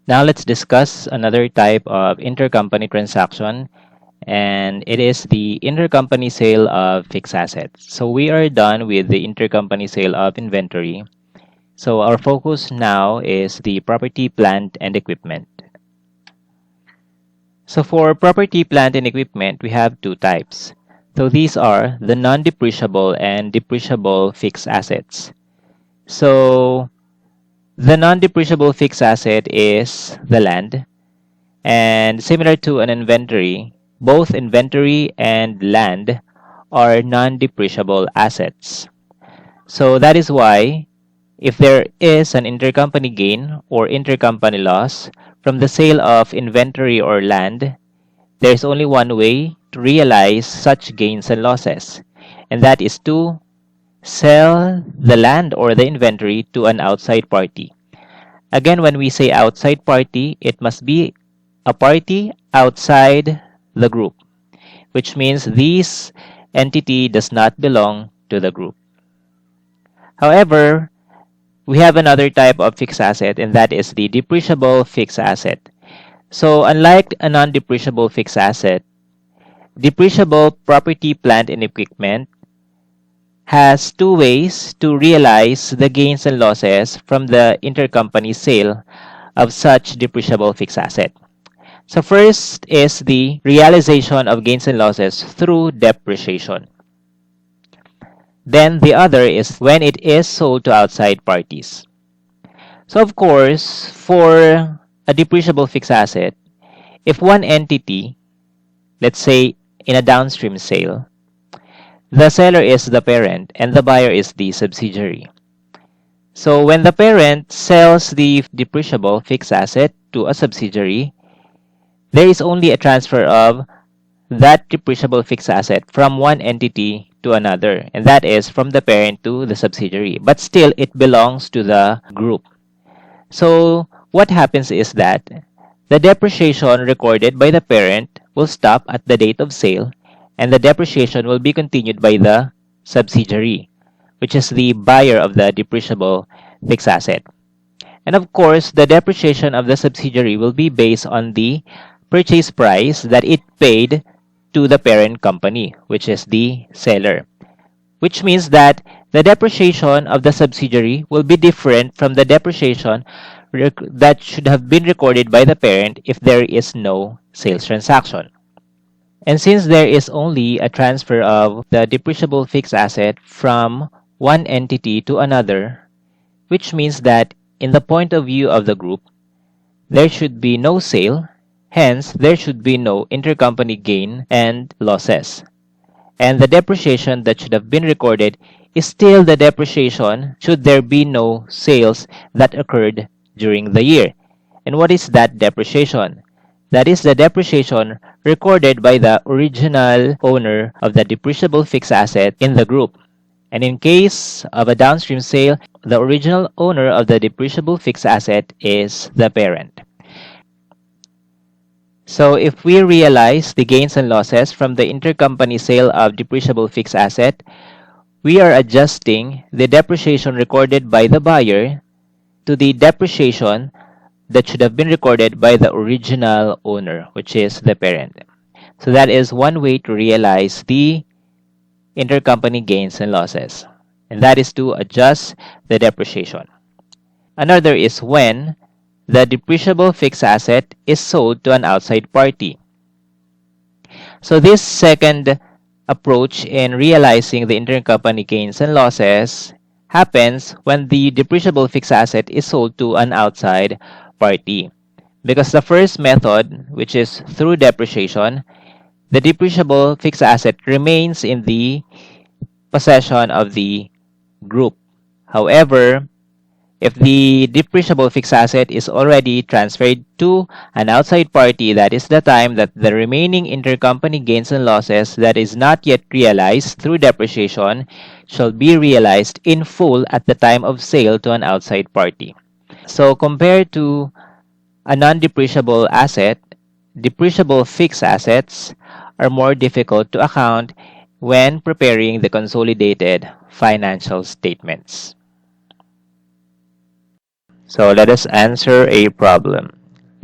Now let's discuss another type of intercompany transaction, and it is the intercompany sale of fixed assets. So we are done with the intercompany sale of inventory. So our focus now is the property, plant, and equipment. So for property, plant, and equipment, we have two types. So these are the non-depreciable and depreciable fixed assets. So the non-depreciable fixed asset is the land, and similar to an inventory, both inventory and land are non-depreciable assets. So that is why if there is an intercompany gain or intercompany loss from the sale of inventory or land, there is only one way to realize such gains and losses, and that is to sell the land or the inventory to an outside party. Again, when we say outside party, it must be a party outside the group, which means this entity does not belong to the group. However, we have another type of fixed asset, and that is the depreciable fixed asset. So unlike a non-depreciable fixed asset, depreciable property, plant, and equipment has two ways to realize the gains and losses from the intercompany sale of such depreciable fixed asset. So first is the realization of gains and losses through depreciation. Then the other is when it is sold to outside parties. So of course, for a depreciable fixed asset, if one entity, let's say in a downstream sale, the seller is the parent and the buyer is the subsidiary. So when the parent sells the depreciable fixed asset to a subsidiary, there is only a transfer of that depreciable fixed asset from one entity to another, and that is from the parent to the subsidiary. But still, it belongs to the group. So what happens is that the depreciation recorded by the parent will stop at the date of sale, and the depreciation will be continued by the subsidiary, which is the buyer of the depreciable fixed asset. And of course, the depreciation of the subsidiary will be based on the purchase price that it paid to the parent company, which is the seller. Which means that the depreciation of the subsidiary will be different from the depreciation that should have been recorded by the parent if there is no sales transaction. And since there is only a transfer of the depreciable fixed asset from one entity to another, which means that in the point of view of the group, there should be no sale, hence there should be no intercompany gain and losses. And the depreciation that should have been recorded is still the depreciation should there be no sales that occurred during the year. And what is that depreciation? That is the depreciation recorded by the original owner of the depreciable fixed asset in the group. And in case of a downstream sale, the original owner of the depreciable fixed asset is the parent. So if we realize the gains and losses from the intercompany sale of depreciable fixed asset, we are adjusting the depreciation recorded by the buyer to the depreciation that should have been recorded by the original owner, which is the parent. So that is one way to realize the intercompany gains and losses, and that is to adjust the depreciation. Another is when the depreciable fixed asset is sold to an outside party. So this second approach in realizing the intercompany gains and losses happens when the depreciable fixed asset is sold to an outside party. Because the first method, which is through depreciation, the depreciable fixed asset remains in the possession of the group. However, if the depreciable fixed asset is already transferred to an outside party, that is the time that the remaining intercompany gains and losses that is not yet realized through depreciation shall be realized in full at the time of sale to an outside party. So compared to a non-depreciable asset, depreciable fixed assets are more difficult to account when preparing the consolidated financial statements. So let us answer a problem.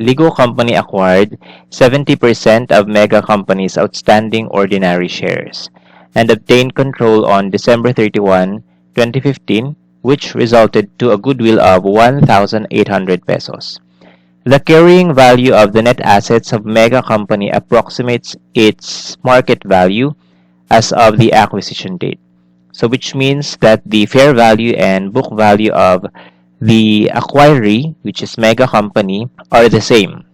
Ligo Company acquired 70% of Mega Company's outstanding ordinary shares and obtained control on December 31, 2015, which resulted to a goodwill of 1,800 pesos. The carrying value of the net assets of Mega Company approximates its market value as of the acquisition date. So which means that the fair value and book value of the acquiree, which is Mega Company, are the same,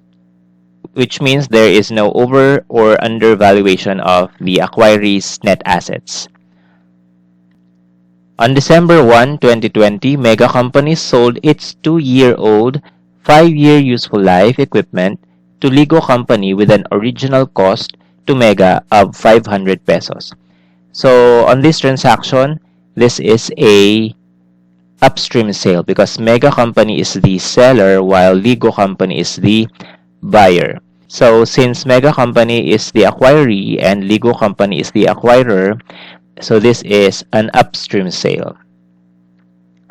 which means there is no over or undervaluation of the acquiree's net assets. On December 1, 2020, Mega Company sold its 2-year-old, 5-year useful life equipment to Ligo Company with an original cost to Mega of 500 pesos. So on this transaction, this is a upstream sale because Mega Company is the seller while Ligo Company is the buyer. So since Mega Company is the acquiree and Ligo Company is the acquirer, so this is an upstream sale.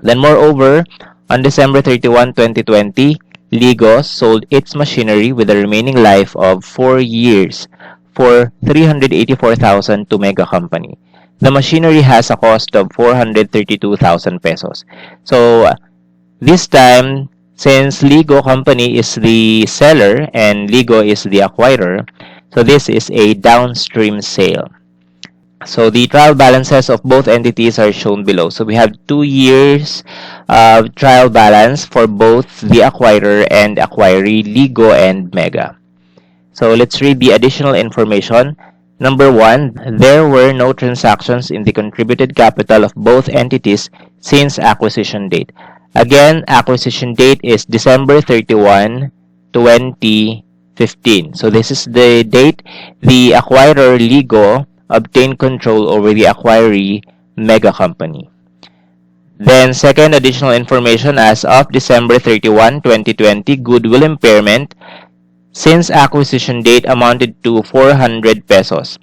Then moreover, on December 31, 2020, Ligo sold its machinery with a remaining life of 4 years for 384,000 to Mega Company. The machinery has a cost of 432,000 pesos. So this time, since Ligo Company is the seller and Ligo is the acquirer, so this is a downstream sale. So the trial balances of both entities are shown below. So we have 2 years of trial balance for both the acquirer and acquiree, Ligo and Mega. So let's read the additional information. Number 1, there were no transactions in the contributed capital of both entities since acquisition date. Again, acquisition date is December 31, 2015. So this is the date the acquirer, Ligo, obtained control over the acquiree, Mega Company. Then second additional information, as of December 31, 2020, Goodwill Impairment since acquisition date amounted to 400 pesos.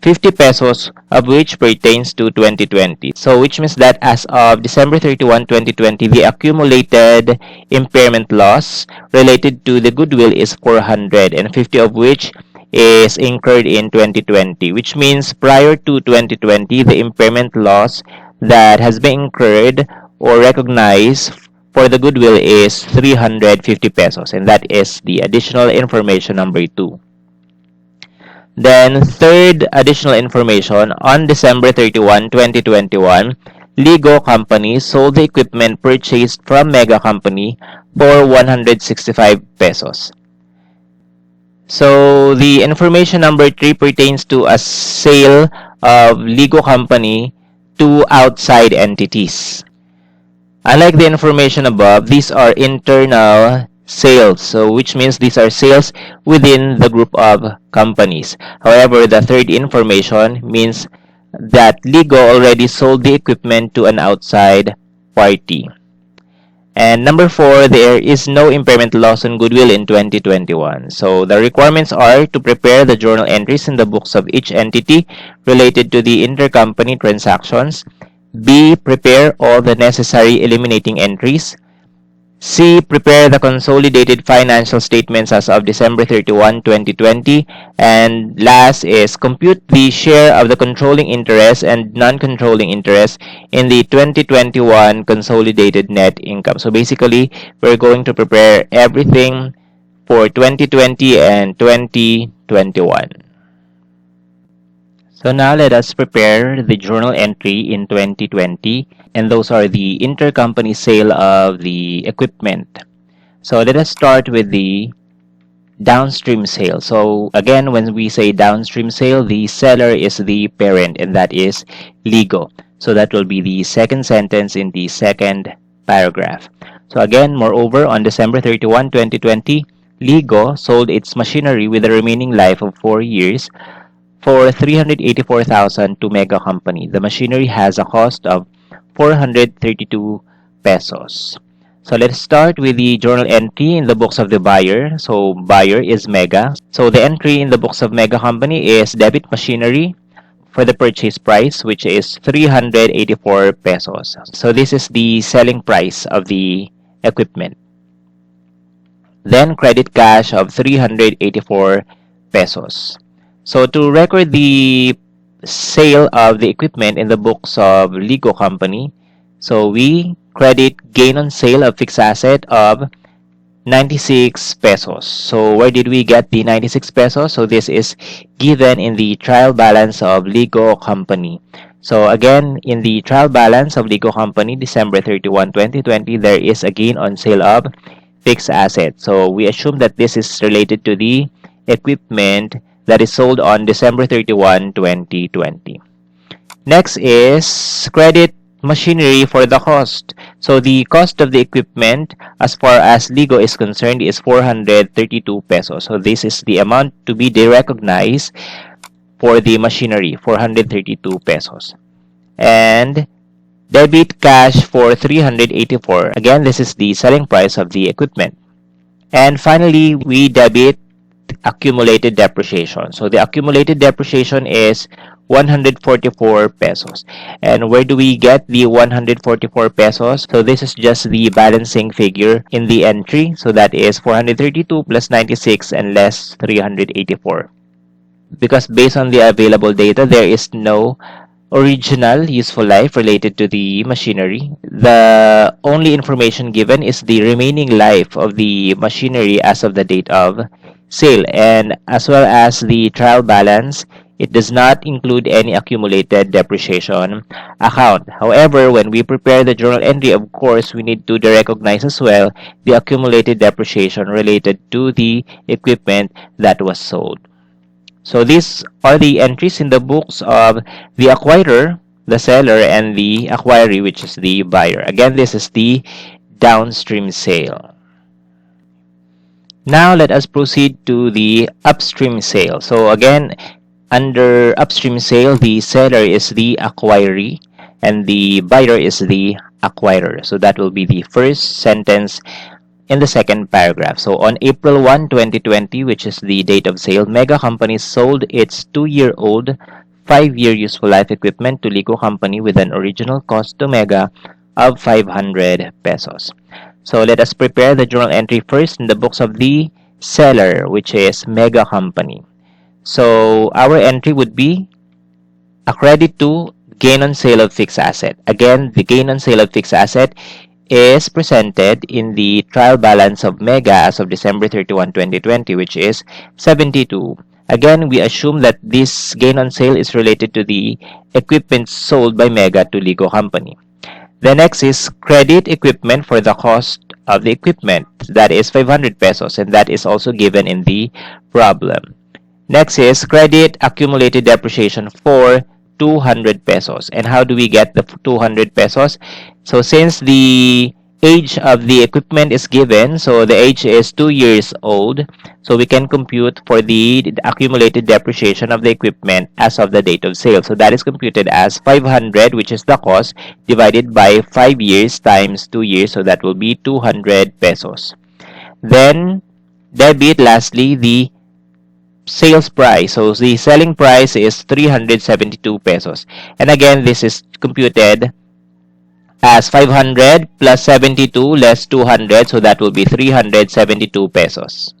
50 pesos of which pertains to 2020. So which means that as of December 31, 2020, the accumulated impairment loss related to the goodwill is 400 and 50 of which is incurred in 2020, which means prior to 2020, the impairment loss that has been incurred or recognized for the goodwill is 350 pesos, and that is the additional information number 2. Then third additional information, on December 31, 2021, Ligo Company sold the equipment purchased from Mega Company for 165 pesos. So the information number 3 pertains to a sale of Ligo Company to outside entities. Unlike the information above, these are internal sales, so which means these are sales within the group of companies. However, the third information means that Ligo already sold the equipment to an outside party. And number 4, there is no impairment loss on goodwill in 2021. So the requirements are to prepare the journal entries in the books of each entity related to the intercompany transactions. B. Prepare all the necessary eliminating entries. C. Prepare the consolidated financial statements as of December 31, 2020. And last is compute the share of the controlling interest and non-controlling interest in the 2021 consolidated net income. So basically, we're going to prepare everything for 2020 and 2021. So now let us prepare the journal entry in 2020, and those are the intercompany sale of the equipment. So let us start with the downstream sale. So again, when we say downstream sale, the seller is the parent, and that is Ligo. So that will be the second sentence in the second paragraph. So again, moreover, on December 31, 2020, Ligo sold its machinery with a remaining life of 4 years for 384,000 to Mega Company. The machinery has a cost of 432 pesos. So let's start with the journal entry in the books of the buyer. So buyer is Mega. So the entry in the books of Mega Company is debit machinery for the purchase price, which is 384 pesos. So this is the selling price of the equipment. Then credit cash of 384 pesos. So to record the sale of the equipment in the books of legal company, so we credit gain on sale of fixed asset of 96 pesos. So where did we get the 96 pesos? So this is given in the trial balance of legal company. So again, in the trial balance of legal company, December 31, 2020, there is a gain on sale of fixed asset. So we assume that this is related to the equipment that is sold on December 31, 2020. Next is credit machinery for the cost. So the cost of the equipment as far as Ligo is concerned is 432 pesos. So this is the amount to be recognized for the machinery, 432 pesos. And debit cash for 384. Again, this is the selling price of the equipment. And finally, we debit accumulated depreciation. So the accumulated depreciation is 144 pesos. And where do we get the 144 pesos? So this is just the balancing figure in the entry. So that is 432 plus 96 and less 384. Because based on the available data, there is no original useful life related to the machinery. The only information given is the remaining life of the machinery as of the date of sale, and as well as the trial balance. It does not include any accumulated depreciation account. However, when we prepare the journal entry, of course, we need to recognize as well the accumulated depreciation related to the equipment that was sold. So these are the entries in the books of the acquirer, the seller, and the acquiree, which is the buyer. Again, this is the downstream sale. Now let us proceed to the upstream sale. So again, under upstream sale, the seller is the acquiree and the buyer is the acquirer. So that will be the first sentence in the second paragraph. So on April 1, 2020, which is the date of sale, Mega Company sold its 2-year-old 5-year useful life equipment to Ligo Company with an original cost to Mega of 500 pesos. So let us prepare the journal entry first in the books of the seller, which is Mega Company. So our entry would be a credit to gain on sale of fixed asset. Again, the gain on sale of fixed asset is presented in the trial balance of Mega as of December 31, 2020, which is 72. Again, we assume that this gain on sale is related to the equipment sold by Mega to Ligo Company. The next is credit equipment for the cost of the equipment. That is 500 pesos, and that is also given in the problem. Next is credit accumulated depreciation for 200 pesos. And how do we get the 200 pesos? So since the age of the equipment is given, so the age is 2 years old, so we can compute for the accumulated depreciation of the equipment as of the date of sale. So that is computed as 500, which is the cost, divided by 5 years times 2 years, so that will be 200 pesos. Then debit lastly the sales price. So the selling price is 372 pesos. And again, this is computed as 500 plus 72 less 200. So that will be 372 pesos.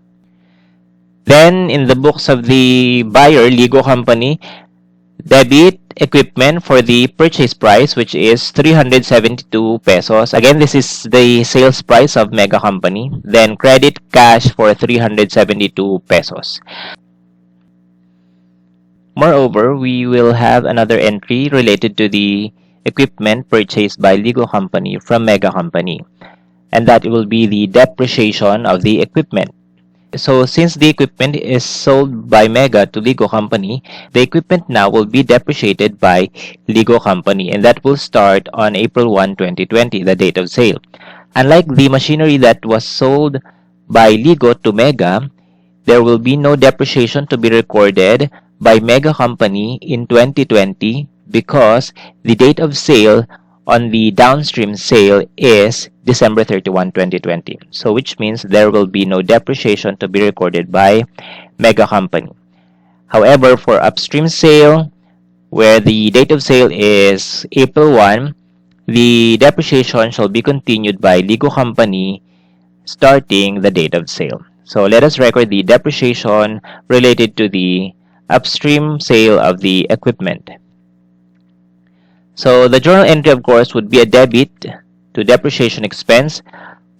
Then in the books of the buyer, Ligo Company, debit equipment for the purchase price, which is 372 pesos. Again, this is the sales price of Mega Company. Then credit cash for 372 pesos. Moreover, we will have another entry related to the equipment purchased by Ligo Company from Mega Company, and that will be the depreciation of the equipment. So since the equipment is sold by Mega to Ligo Company, the equipment now will be depreciated by Ligo Company, and that will start on April 1, 2020, the date of sale. Unlike the machinery that was sold by Ligo to Mega, there will be no depreciation to be recorded by Mega Company in 2020 because the date of sale on the downstream sale is December 31, 2020. So which means there will be no depreciation to be recorded by Mega Company. However, for upstream sale, where the date of sale is April 1, the depreciation shall be continued by Ligo Company starting the date of sale. So let us record the depreciation related to the upstream sale of the equipment. So the journal entry, of course, would be a debit to depreciation expense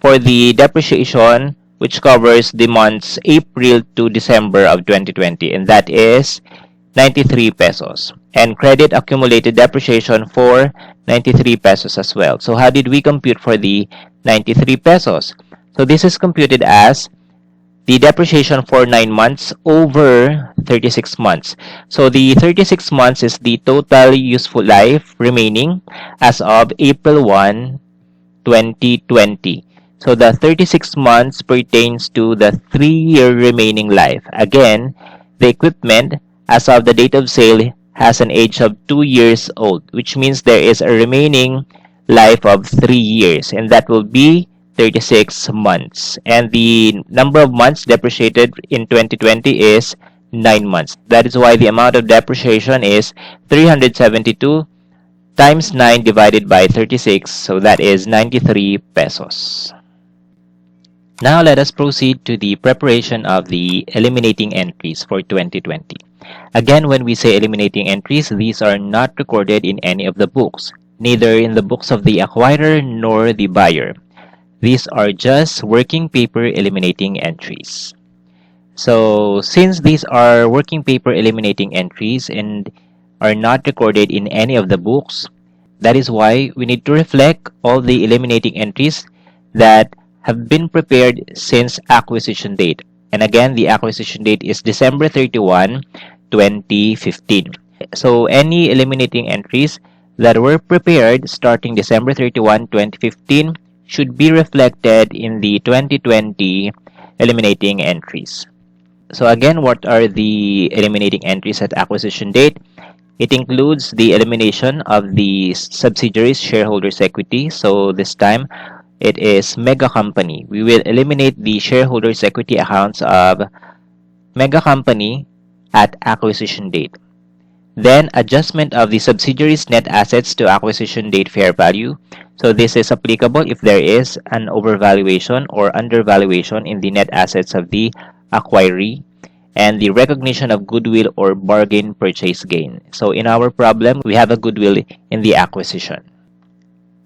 for the depreciation which covers the months April to December of 2020, and that is 93 pesos. And credit accumulated depreciation for 93 pesos as well. So how did we compute for the 93 pesos? So this is computed as the depreciation for 9 months over 36 months. So the 36 months is the total useful life remaining as of April 1, 2020. So the 36 months pertains to the 3-year remaining life. Again, the equipment as of the date of sale has an age of 2 years old, which means there is a remaining life of 3 years, and that will be 36 months. And the number of months depreciated in 2020 is 9 months. That is why the amount of depreciation is 372 times 9 divided by 36, so that is 93 pesos. Now let us proceed to the preparation of the eliminating entries for 2020. Again, when we say eliminating entries, these are not recorded in any of the books, neither in the books of the acquirer nor the buyer. These are just working paper eliminating entries. So since these are working paper eliminating entries and are not recorded in any of the books, that is why we need to reflect all the eliminating entries that have been prepared since acquisition date. And again, the acquisition date is December 31, 2015. So any eliminating entries that were prepared starting December 31, 2015 should be reflected in the 2020 eliminating entries. So again, what are the eliminating entries at acquisition date? It includes the elimination of the subsidiaries shareholders equity. So this time it is mega company. We will eliminate the shareholders equity accounts of mega company at acquisition date. Then adjustment of the subsidiaries net assets to acquisition date fair value. So this is applicable if there is an overvaluation or undervaluation in the net assets of the acquiree, and the recognition of goodwill or bargain purchase gain. So in our problem, we have a goodwill in the acquisition.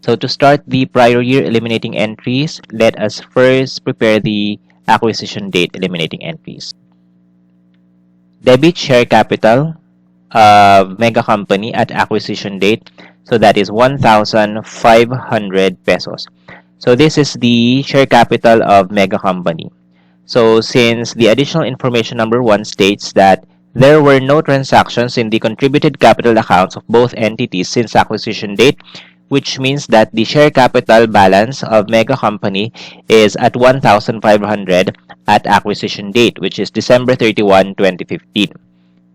So to start the prior year eliminating entries, let us first prepare the acquisition date eliminating entries. Debit share capital of mega company at acquisition date. So that is 1,500 pesos. So this is the share capital of mega company. So since the additional information number 1 states that there were no transactions in the contributed capital accounts of both entities since acquisition date, which means that the share capital balance of mega company is at 1,500 at acquisition date, which is December 31, 2015.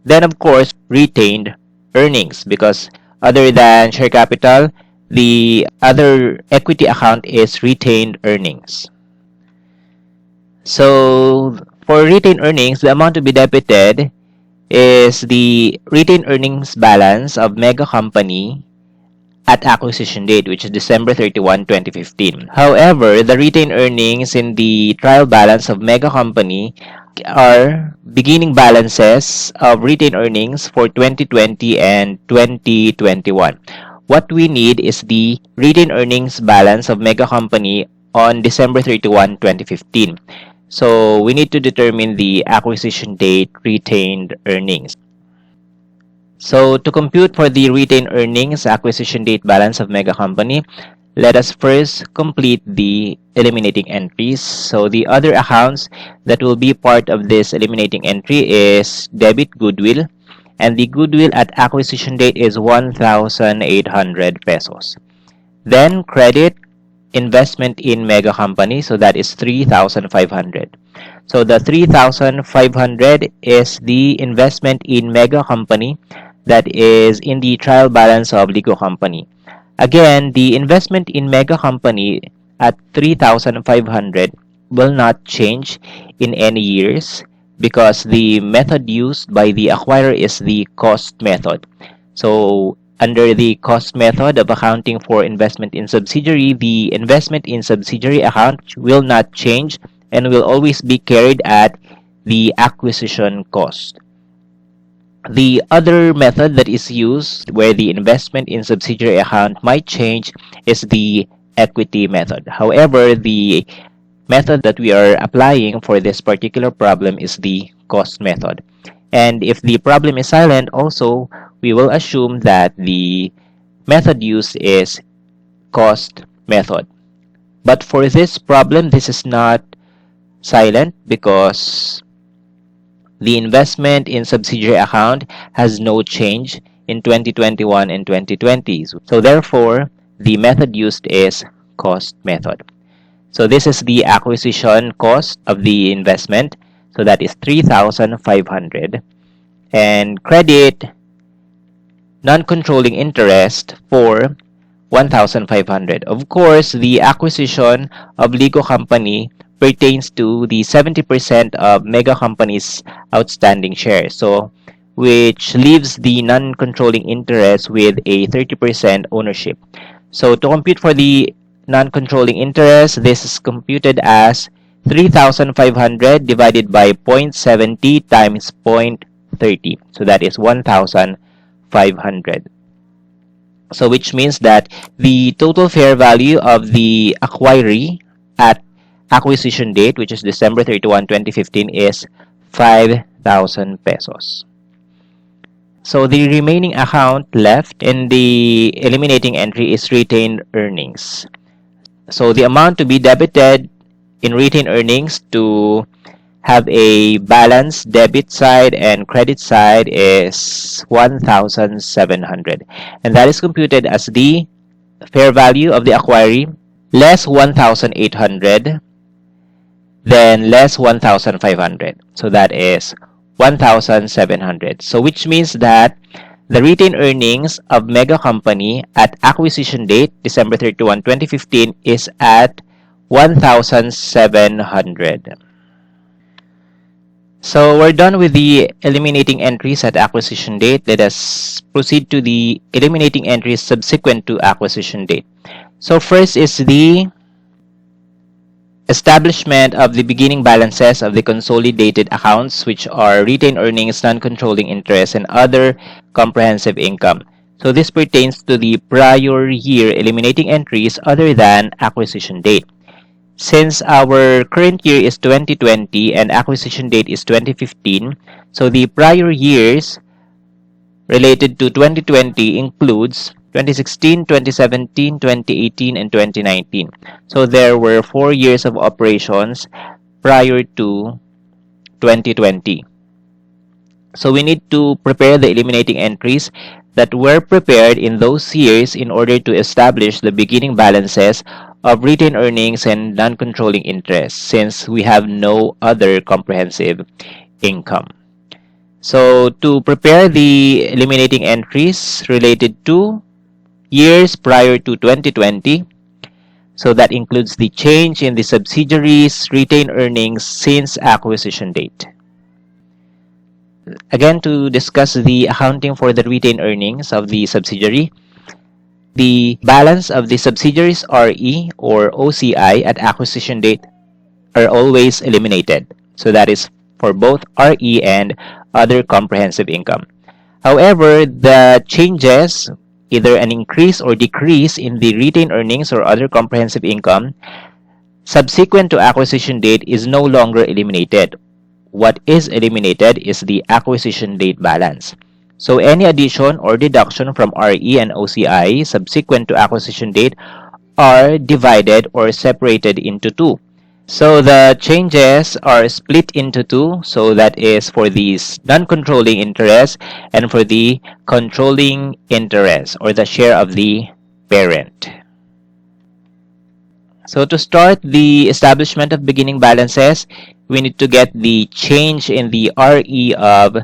Then of course, retained earnings, because other than share capital, the other equity account is retained earnings. So for retained earnings, the amount to be debited is the retained earnings balance of mega company at acquisition date, which is December 31, 2015. However, the retained earnings in the trial balance of mega company are beginning balances of retained earnings for 2020 and 2021. What we need is the retained earnings balance of mega company on December 31, 2015. So we need to determine the acquisition date retained earnings. So to compute for the retained earnings acquisition date balance of mega company, let us first complete the eliminating entries. So the other accounts that will be part of this eliminating entry is debit goodwill, and the goodwill at acquisition date is 1,800 pesos. Then credit investment in mega company, so that is 3,500. So the 3,500 is the investment in mega company that is in the trial balance of Ligo company. Again, the investment in mega company at 3,500 will not change in any years because the method used by the acquirer is the cost method. So under the cost method of accounting for investment in subsidiary, the investment in subsidiary account will not change and will always be carried at the acquisition cost. The other method that is used where the investment in subsidiary account might change is the equity method. However, the method that we are applying for this particular problem is the cost method. And if the problem is silent, also, we will assume that the method used is cost method. But for this problem, this is not silent because the investment in subsidiary account has no change in 2021 and 2020. So therefore, the method used is cost method. So this is the acquisition cost of the investment. So that is 3,500. And credit non-controlling interest for 1,500. Of course, the acquisition of Ligo Company pertains to the 70% of Mega Company's outstanding shares. So, which leaves the non-controlling interest with a 30% ownership. So, to compute for the non-controlling interest, this is computed as 3,500 divided by 0.70 times 0.30. So, that is 1,500. So which means that the total fair value of the acquiree at acquisition date, which is December 31, 2015, is 5,000 pesos. So the remaining account left in the eliminating entry is retained earnings. So the amount to be debited in retained earnings to have a balance debit side and credit side is 1,700, and that is computed as the fair value of the acquiree less 1,800 then less 1,500, so that is 1,700. So which means that the retained earnings of Mega Company at acquisition date December 31, 2015 is at 1,700. So we're done with the eliminating entries at acquisition date. Let us proceed to the eliminating entries subsequent to acquisition date. So first is the establishment of the beginning balances of the consolidated accounts, which are retained earnings, non-controlling interest, and other comprehensive income. So this pertains to the prior year eliminating entries other than acquisition date. Since our current year is 2020 and acquisition date is 2015, so the prior years related to 2020 includes 2016, 2017, 2018, and 2019. So there were 4 years of operations prior to 2020. So we need to prepare the eliminating entries that were prepared in those years in order to establish the beginning balances of retained earnings and non-controlling interest, since we have no other comprehensive income. So to prepare the eliminating entries related to years prior to 2020, so that includes the change in the subsidiaries' retained earnings since acquisition date. Again, to discuss the accounting for the retained earnings of the subsidiary, the balance of the subsidiaries RE or OCI at acquisition date are always eliminated. So that is for both RE and other comprehensive income. However, the changes, either an increase or decrease in the retained earnings or other comprehensive income, subsequent to acquisition date is no longer eliminated. What is eliminated is the acquisition date balance. So any addition or deduction from RE and OCI subsequent to acquisition date are divided or separated into two. So the changes are split into two. So that is for the non-controlling interest and for the controlling interest or the share of the parent. So to start the establishment of beginning balances, we need to get the change in the RE of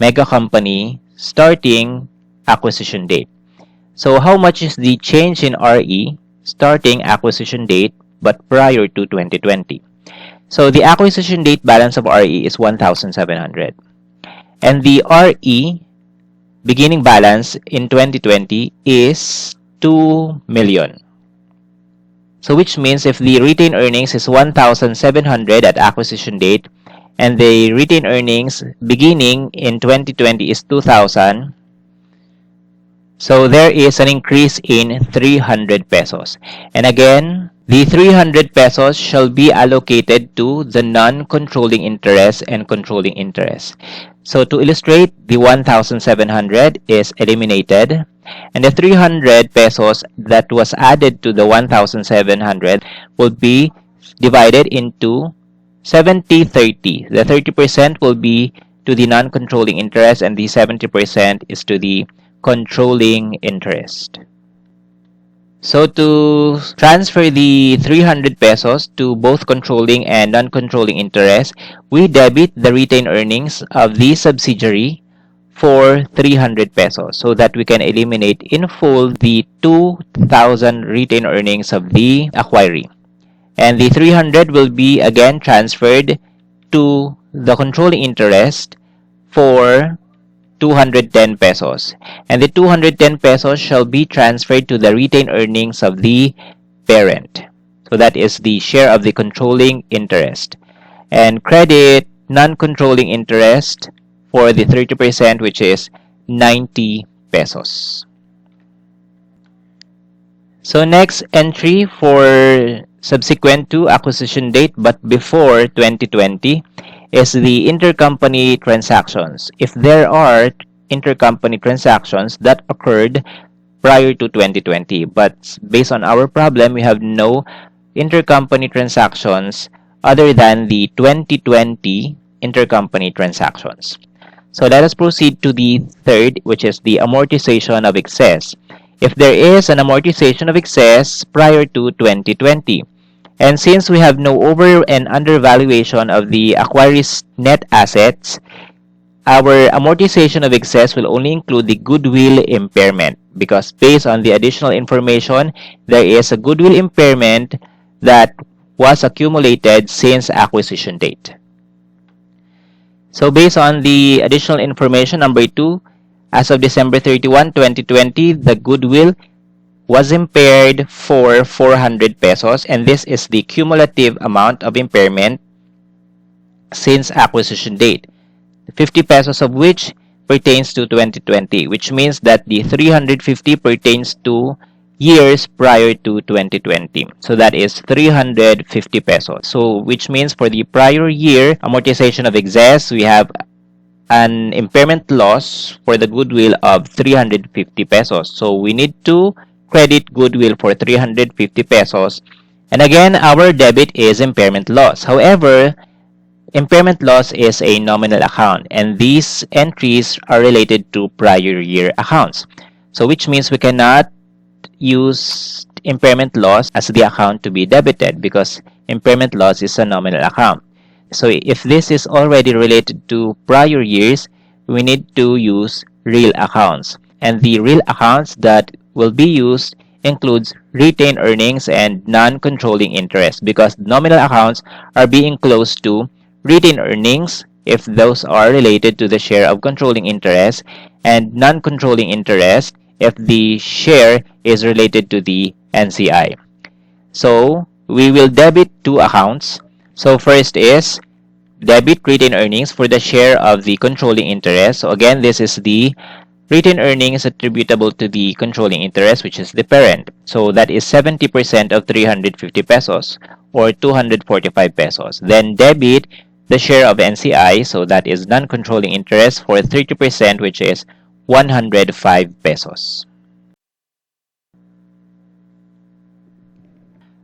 Mega Company starting acquisition date. So how much is the change in RE starting acquisition date but prior to 2020? So the acquisition date balance of RE is 1,700. And the RE beginning balance in 2020 is 2 million. So which means if the retained earnings is 1,700 at acquisition date and the retained earnings beginning in 2020 is 2,000, so there is an increase in 300 pesos. And again, the 300 pesos shall be allocated to the non-controlling interest and controlling interest. So to illustrate, the 1,700 is eliminated, and the 300 pesos that was added to the 1,700 will be divided into 70-30. The 30% will be to the non-controlling interest and the 70% is to the controlling interest. So to transfer the 300 pesos to both controlling and non-controlling interest, we debit the retained earnings of the subsidiary for 300 pesos so that we can eliminate in full the 2,000 retained earnings of the acquiree. And the 300 will be again transferred to the controlling interest for 210 pesos. And the 210 pesos shall be transferred to the retained earnings of the parent. So that is the share of the controlling interest. And credit non-controlling interest for the 30%, which is 90 pesos. So next entry for subsequent to acquisition date but before 2020 is the intercompany transactions. If there are intercompany transactions that occurred prior to 2020, but based on our problem, we have no intercompany transactions other than the 2020 intercompany transactions. So let us proceed to the third, which is the amortization of excess. If there is an amortization of excess prior to 2020, and since we have no over and undervaluation of the acquiree's net assets, our amortization of excess will only include the goodwill impairment because based on the additional information, there is a goodwill impairment that was accumulated since acquisition date. So based on the additional information, number 2, as of December 31, 2020, the goodwill was impaired for 400 pesos, and this is the cumulative amount of impairment since acquisition date. 50 pesos of which pertains to 2020, which means that the 350 pertains to years prior to 2020. So that is 350 pesos. So which means for the prior year amortization of excess, we have an impairment loss for the goodwill of 350 pesos. So we need to credit goodwill for 350 pesos. And again, our debit is impairment loss. However, impairment loss is a nominal account and these entries are related to prior year accounts. So which means we cannot use impairment loss as the account to be debited because impairment loss is a nominal account. So if this is already related to prior years, we need to use real accounts. And the real accounts that will be used includes retained earnings and non-controlling interest because nominal accounts are being close to retained earnings if those are related to the share of controlling interest and non-controlling interest if the share is related to the NCI. So we will debit two accounts. So first is debit retained earnings for the share of the controlling interest. So again, this is the retained earnings attributable to the controlling interest, which is the parent. So that is 70% of 350 pesos or 245 pesos. Then debit the share of NCI, so that is non-controlling interest for 30%, which is 105 pesos.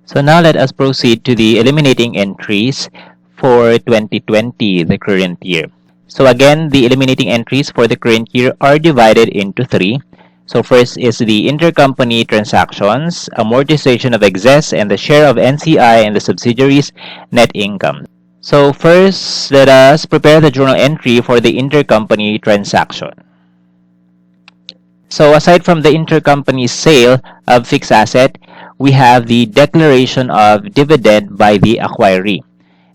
So now let us proceed to the eliminating entries for 2020, the current year. So again, the eliminating entries for the current year are divided into three. So first is the intercompany transactions, amortization of excess, and the share of NCI and the subsidiaries' net income. So first, let us prepare the journal entry for the intercompany transaction. So aside from the intercompany sale of fixed asset, we have the declaration of dividend by the acquiree.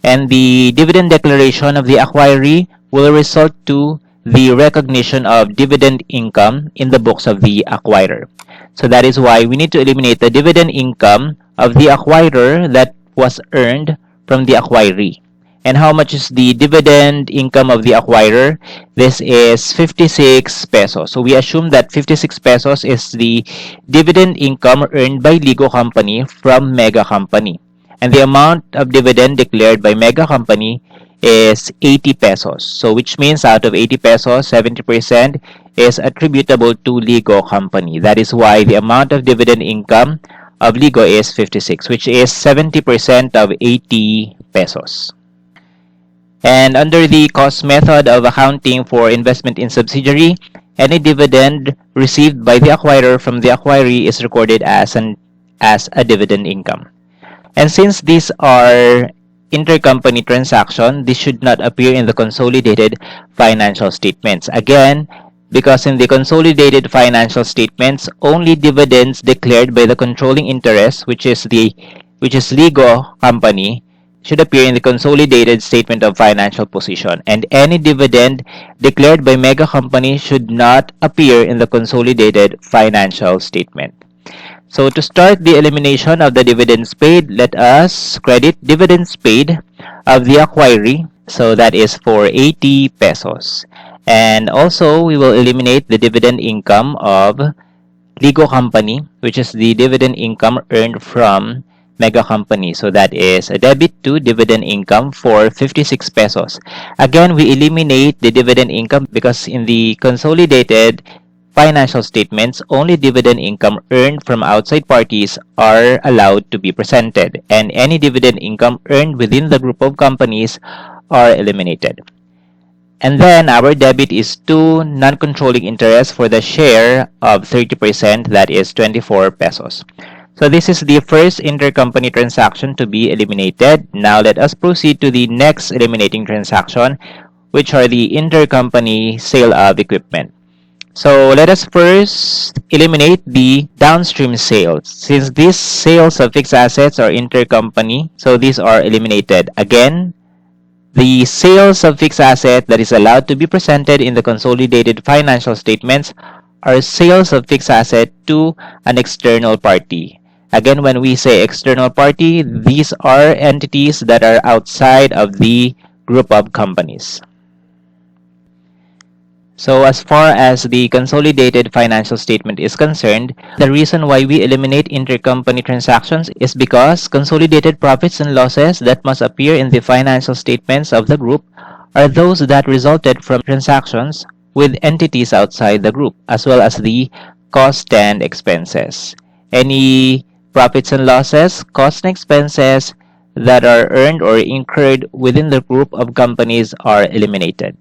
And the dividend declaration of the acquiree will result to the recognition of dividend income in the books of the acquirer. So that is why we need to eliminate the dividend income of the acquirer that was earned from the acquiree. And how much is the dividend income of the acquirer? This is 56 pesos. So we assume that 56 pesos is the dividend income earned by Ligo Company from Mega Company. And the amount of dividend declared by Mega Company is 80 pesos. So which means out of 80 pesos, 70% is attributable to Ligo Company. That is why the amount of dividend income of Ligo is 56, which is 70% of 80 pesos. And under the cost method of accounting for investment in subsidiary, any dividend received by the acquirer from the acquiree is recorded as a dividend income. And since these are intercompany transaction, this should not appear in the consolidated financial statements. Again, because in the consolidated financial statements, only dividends declared by the controlling interest, which is Ligo Company, should appear in the consolidated statement of financial position, and any dividend declared by Mega Company should not appear in the consolidated financial statement. So to start the elimination of the dividends paid, let us credit dividends paid of the acquiree. So that is for 80 pesos. And also, we will eliminate the dividend income of Ligo Company, which is the dividend income earned from Mega Company. So that is a debit to dividend income for 56 pesos. Again, we eliminate the dividend income because in the consolidated financial statements, only dividend income earned from outside parties are allowed to be presented, and any dividend income earned within the group of companies are eliminated. And then our debit is to non-controlling interest for the share of 30%, that is 24 pesos. So this is the first intercompany transaction to be eliminated. Now let us proceed to the next eliminating transaction, which are the intercompany sale of equipment. So let us first eliminate the downstream sales. Since these sales of fixed assets are intercompany, so these are eliminated. Again, the sales of fixed asset that is allowed to be presented in the consolidated financial statements are sales of fixed asset to an external party. Again, when we say external party, these are entities that are outside of the group of companies. So as far as the consolidated financial statement is concerned, the reason why we eliminate intercompany transactions is because consolidated profits and losses that must appear in the financial statements of the group are those that resulted from transactions with entities outside the group, as well as the cost and expenses. Any profits and losses, costs and expenses that are earned or incurred within the group of companies are eliminated.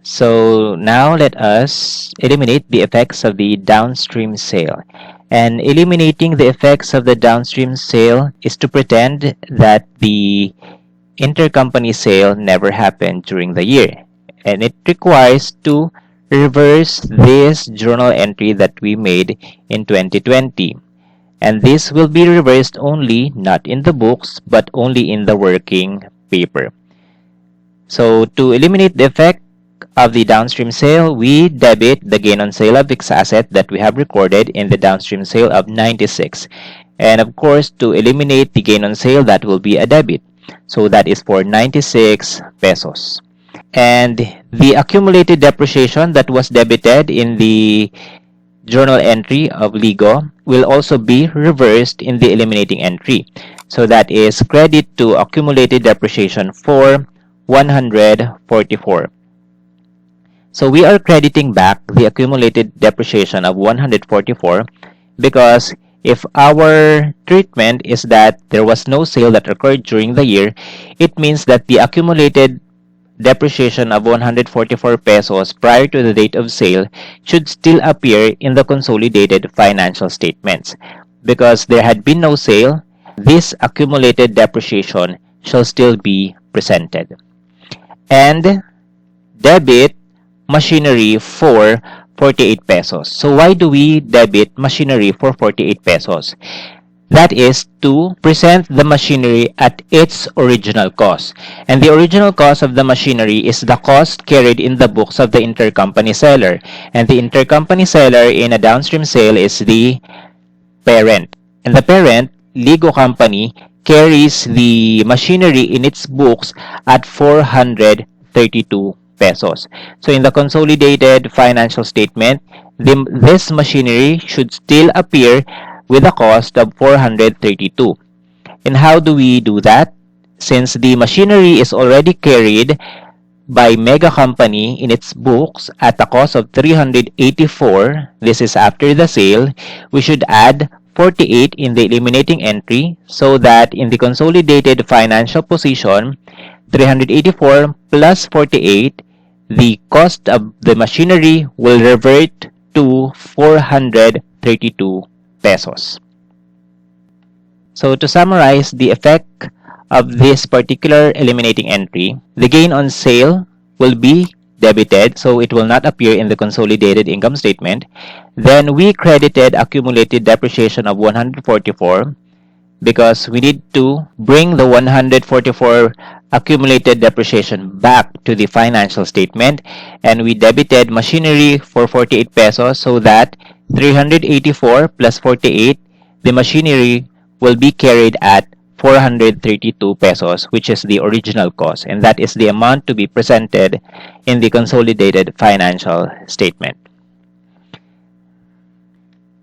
So now let us eliminate the effects of the downstream sale. And eliminating the effects of the downstream sale is to pretend that the intercompany sale never happened during the year. And it requires to reverse this journal entry that we made in 2020. And this will be reversed only, not in the books, but only in the working paper. So to eliminate the effect of the downstream sale, we debit the gain on sale of fixed asset that we have recorded in the downstream sale of 96. And of course, to eliminate the gain on sale, that will be a debit. So that is for 96 pesos. And the accumulated depreciation that was debited in the journal entry of Ligo will also be reversed in the eliminating entry. So that is credit to accumulated depreciation for 144. So we are crediting back the accumulated depreciation of 144 because if our treatment is that there was no sale that occurred during the year, it means that the accumulated depreciation of 144 pesos prior to the date of sale should still appear in the consolidated financial statements. Because there had been no sale, this accumulated depreciation shall still be presented. And debit machinery for 48 pesos. So why do we debit machinery for 48 pesos? That is to present the machinery at its original cost. And the original cost of the machinery is the cost carried in the books of the intercompany seller. And the intercompany seller in a downstream sale is the parent. And the parent, Ligo Company, carries the machinery in its books at 432 pesos. So in the consolidated financial statement, this machinery should still appear with a cost of 432. And how do we do that? Since the machinery is already carried by Mega Company in its books at a cost of 384, this is after the sale, we should add 48 in the eliminating entry so that in the consolidated financial position, 384 plus 48, the cost of the machinery will revert to 432 pesos. So to summarize the effect of this particular eliminating entry, the gain on sale will be debited, so it will not appear in the consolidated income statement. Then we credited accumulated depreciation of 144 because we need to bring the 144 accumulated depreciation back to the financial statement, and we debited machinery for 48 pesos so that 384 plus 48, the machinery will be carried at 432 pesos, which is the original cost, and that is the amount to be presented in the consolidated financial statement.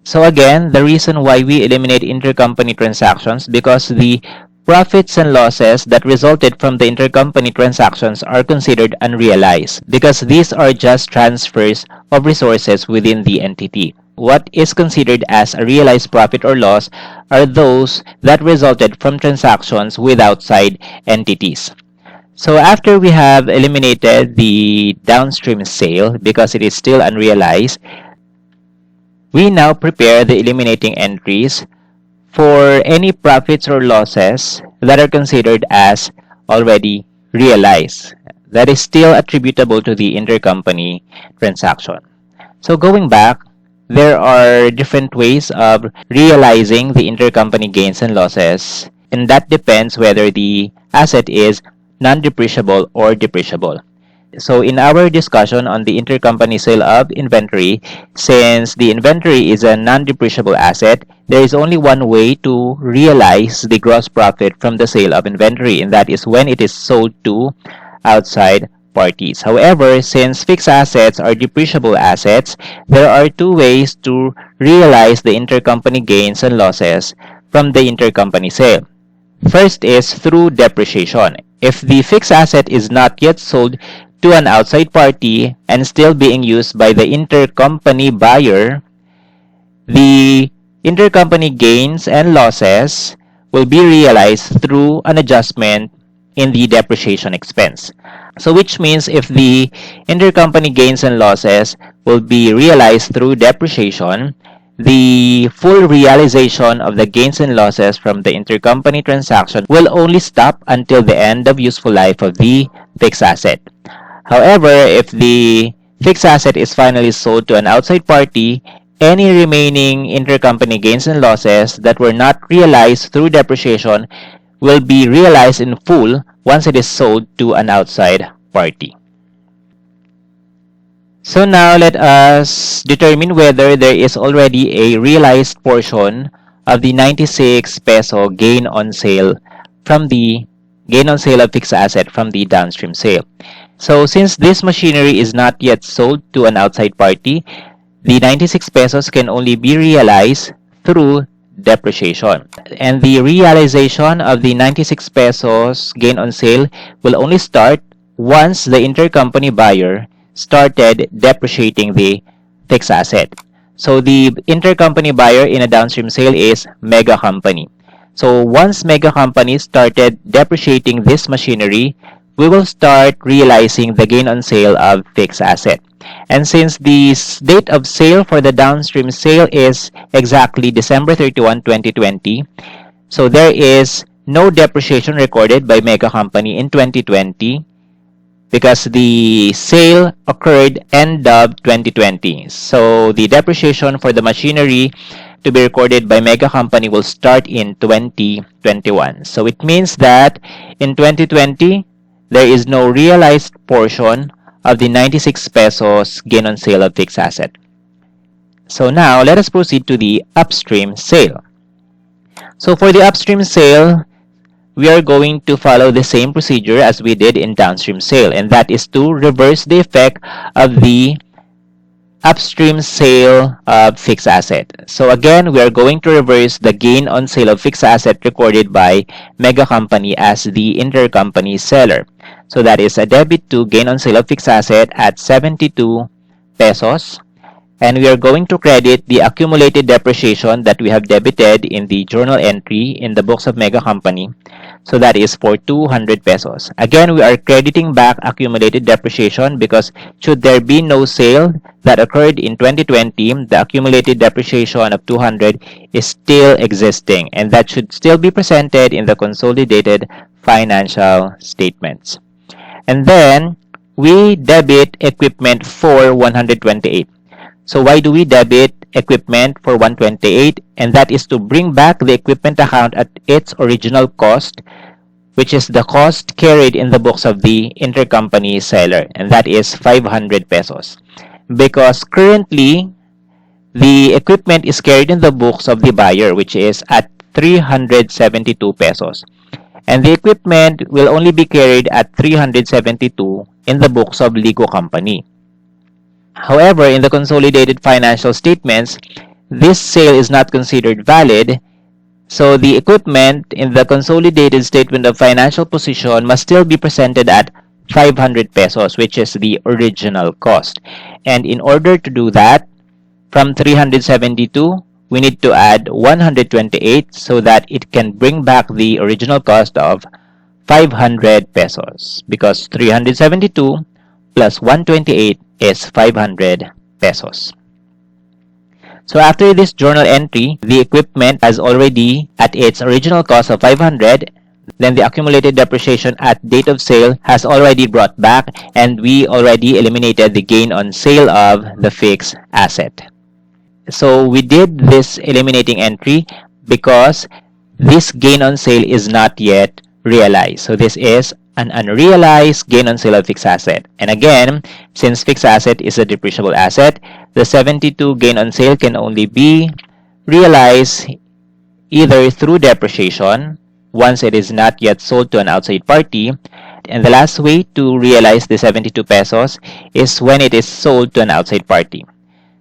So again, the reason why we eliminate intercompany transactions because the profits and losses that resulted from the intercompany transactions are considered unrealized because these are just transfers of resources within the entity. What is considered as a realized profit or loss are those that resulted from transactions with outside entities. So after we have eliminated the downstream sale because it is still unrealized, we now prepare the eliminating entries for any profits or losses that are considered as already realized, that is still attributable to the intercompany transaction. So going back, there are different ways of realizing the intercompany gains and losses, and that depends whether the asset is non-depreciable or depreciable. So in our discussion on the intercompany sale of inventory, since the inventory is a non-depreciable asset, there is only one way to realize the gross profit from the sale of inventory, and that is when it is sold to outside parties. However, since fixed assets are depreciable assets, there are two ways to realize the intercompany gains and losses from the intercompany sale. First is through depreciation. If the fixed asset is not yet sold to an outside party and still being used by the intercompany buyer, the intercompany gains and losses will be realized through an adjustment in the depreciation expense. So which means if the intercompany gains and losses will be realized through depreciation, the full realization of the gains and losses from the intercompany transaction will only stop until the end of useful life of the fixed asset. However, if the fixed asset is finally sold to an outside party, any remaining intercompany gains and losses that were not realized through depreciation will be realized in full once it is sold to an outside party. So now let us determine whether there is already a realized portion of the 96 peso gain on sale from the gain on sale of fixed asset from the downstream sale. So since this machinery is not yet sold to an outside party, the 96 pesos can only be realized through depreciation. And the realization of the 96 pesos gain on sale will only start once the intercompany buyer started depreciating the fixed asset. So the intercompany buyer in a downstream sale is Mega Company. So once Mega Company started depreciating this machinery, we will start realizing the gain on sale of fixed asset. And since the date of sale for the downstream sale is exactly December 31, 2020, so there is no depreciation recorded by Mega Company in 2020 because the sale occurred end of 2020. So the depreciation for the machinery to be recorded by Mega Company will start in 2021. So it means that in 2020, there is no realized portion of the 96 pesos gain on sale of fixed asset. So now, let us proceed to the upstream sale. So for the upstream sale, we are going to follow the same procedure as we did in downstream sale, and that is to reverse the effect of the upstream sale of fixed asset. So again, we are going to reverse the gain on sale of fixed asset recorded by Mega Company as the intercompany seller. So that is a debit to gain on sale of fixed asset at 72 pesos. And we are going to credit the accumulated depreciation that we have debited in the journal entry in the books of Mega Company. So that is for 200 pesos. Again, we are crediting back accumulated depreciation because should there be no sale that occurred in 2020, the accumulated depreciation of 200 is still existing, and that should still be presented in the consolidated financial statements. And then we debit equipment for 128. So why do we debit equipment for 128? And that is to bring back the equipment account at its original cost, which is the cost carried in the books of the intercompany seller, and that is 500 pesos. Because currently, the equipment is carried in the books of the buyer, which is at 372 pesos. And the equipment will only be carried at 372 in the books of legal company. However, in the consolidated financial statements, this sale is not considered valid, so the equipment in the consolidated statement of financial position must still be presented at 500 pesos, which is the original cost. And in order to do that, from 372, we need to add 128 so that it can bring back the original cost of 500 pesos, because 372 plus 128 is 500 pesos. So after this journal entry, the equipment has already at its original cost of 500, then the accumulated depreciation at date of sale has already brought back, and we already eliminated the gain on sale of the fixed asset. So we did this eliminating entry because this gain on sale is not yet realized. So this is an unrealized gain on sale of fixed asset. And again, since fixed asset is a depreciable asset, the 72 gain on sale can only be realized either through depreciation once it is not yet sold to an outside party, and the last way to realize the 72 pesos is when it is sold to an outside party.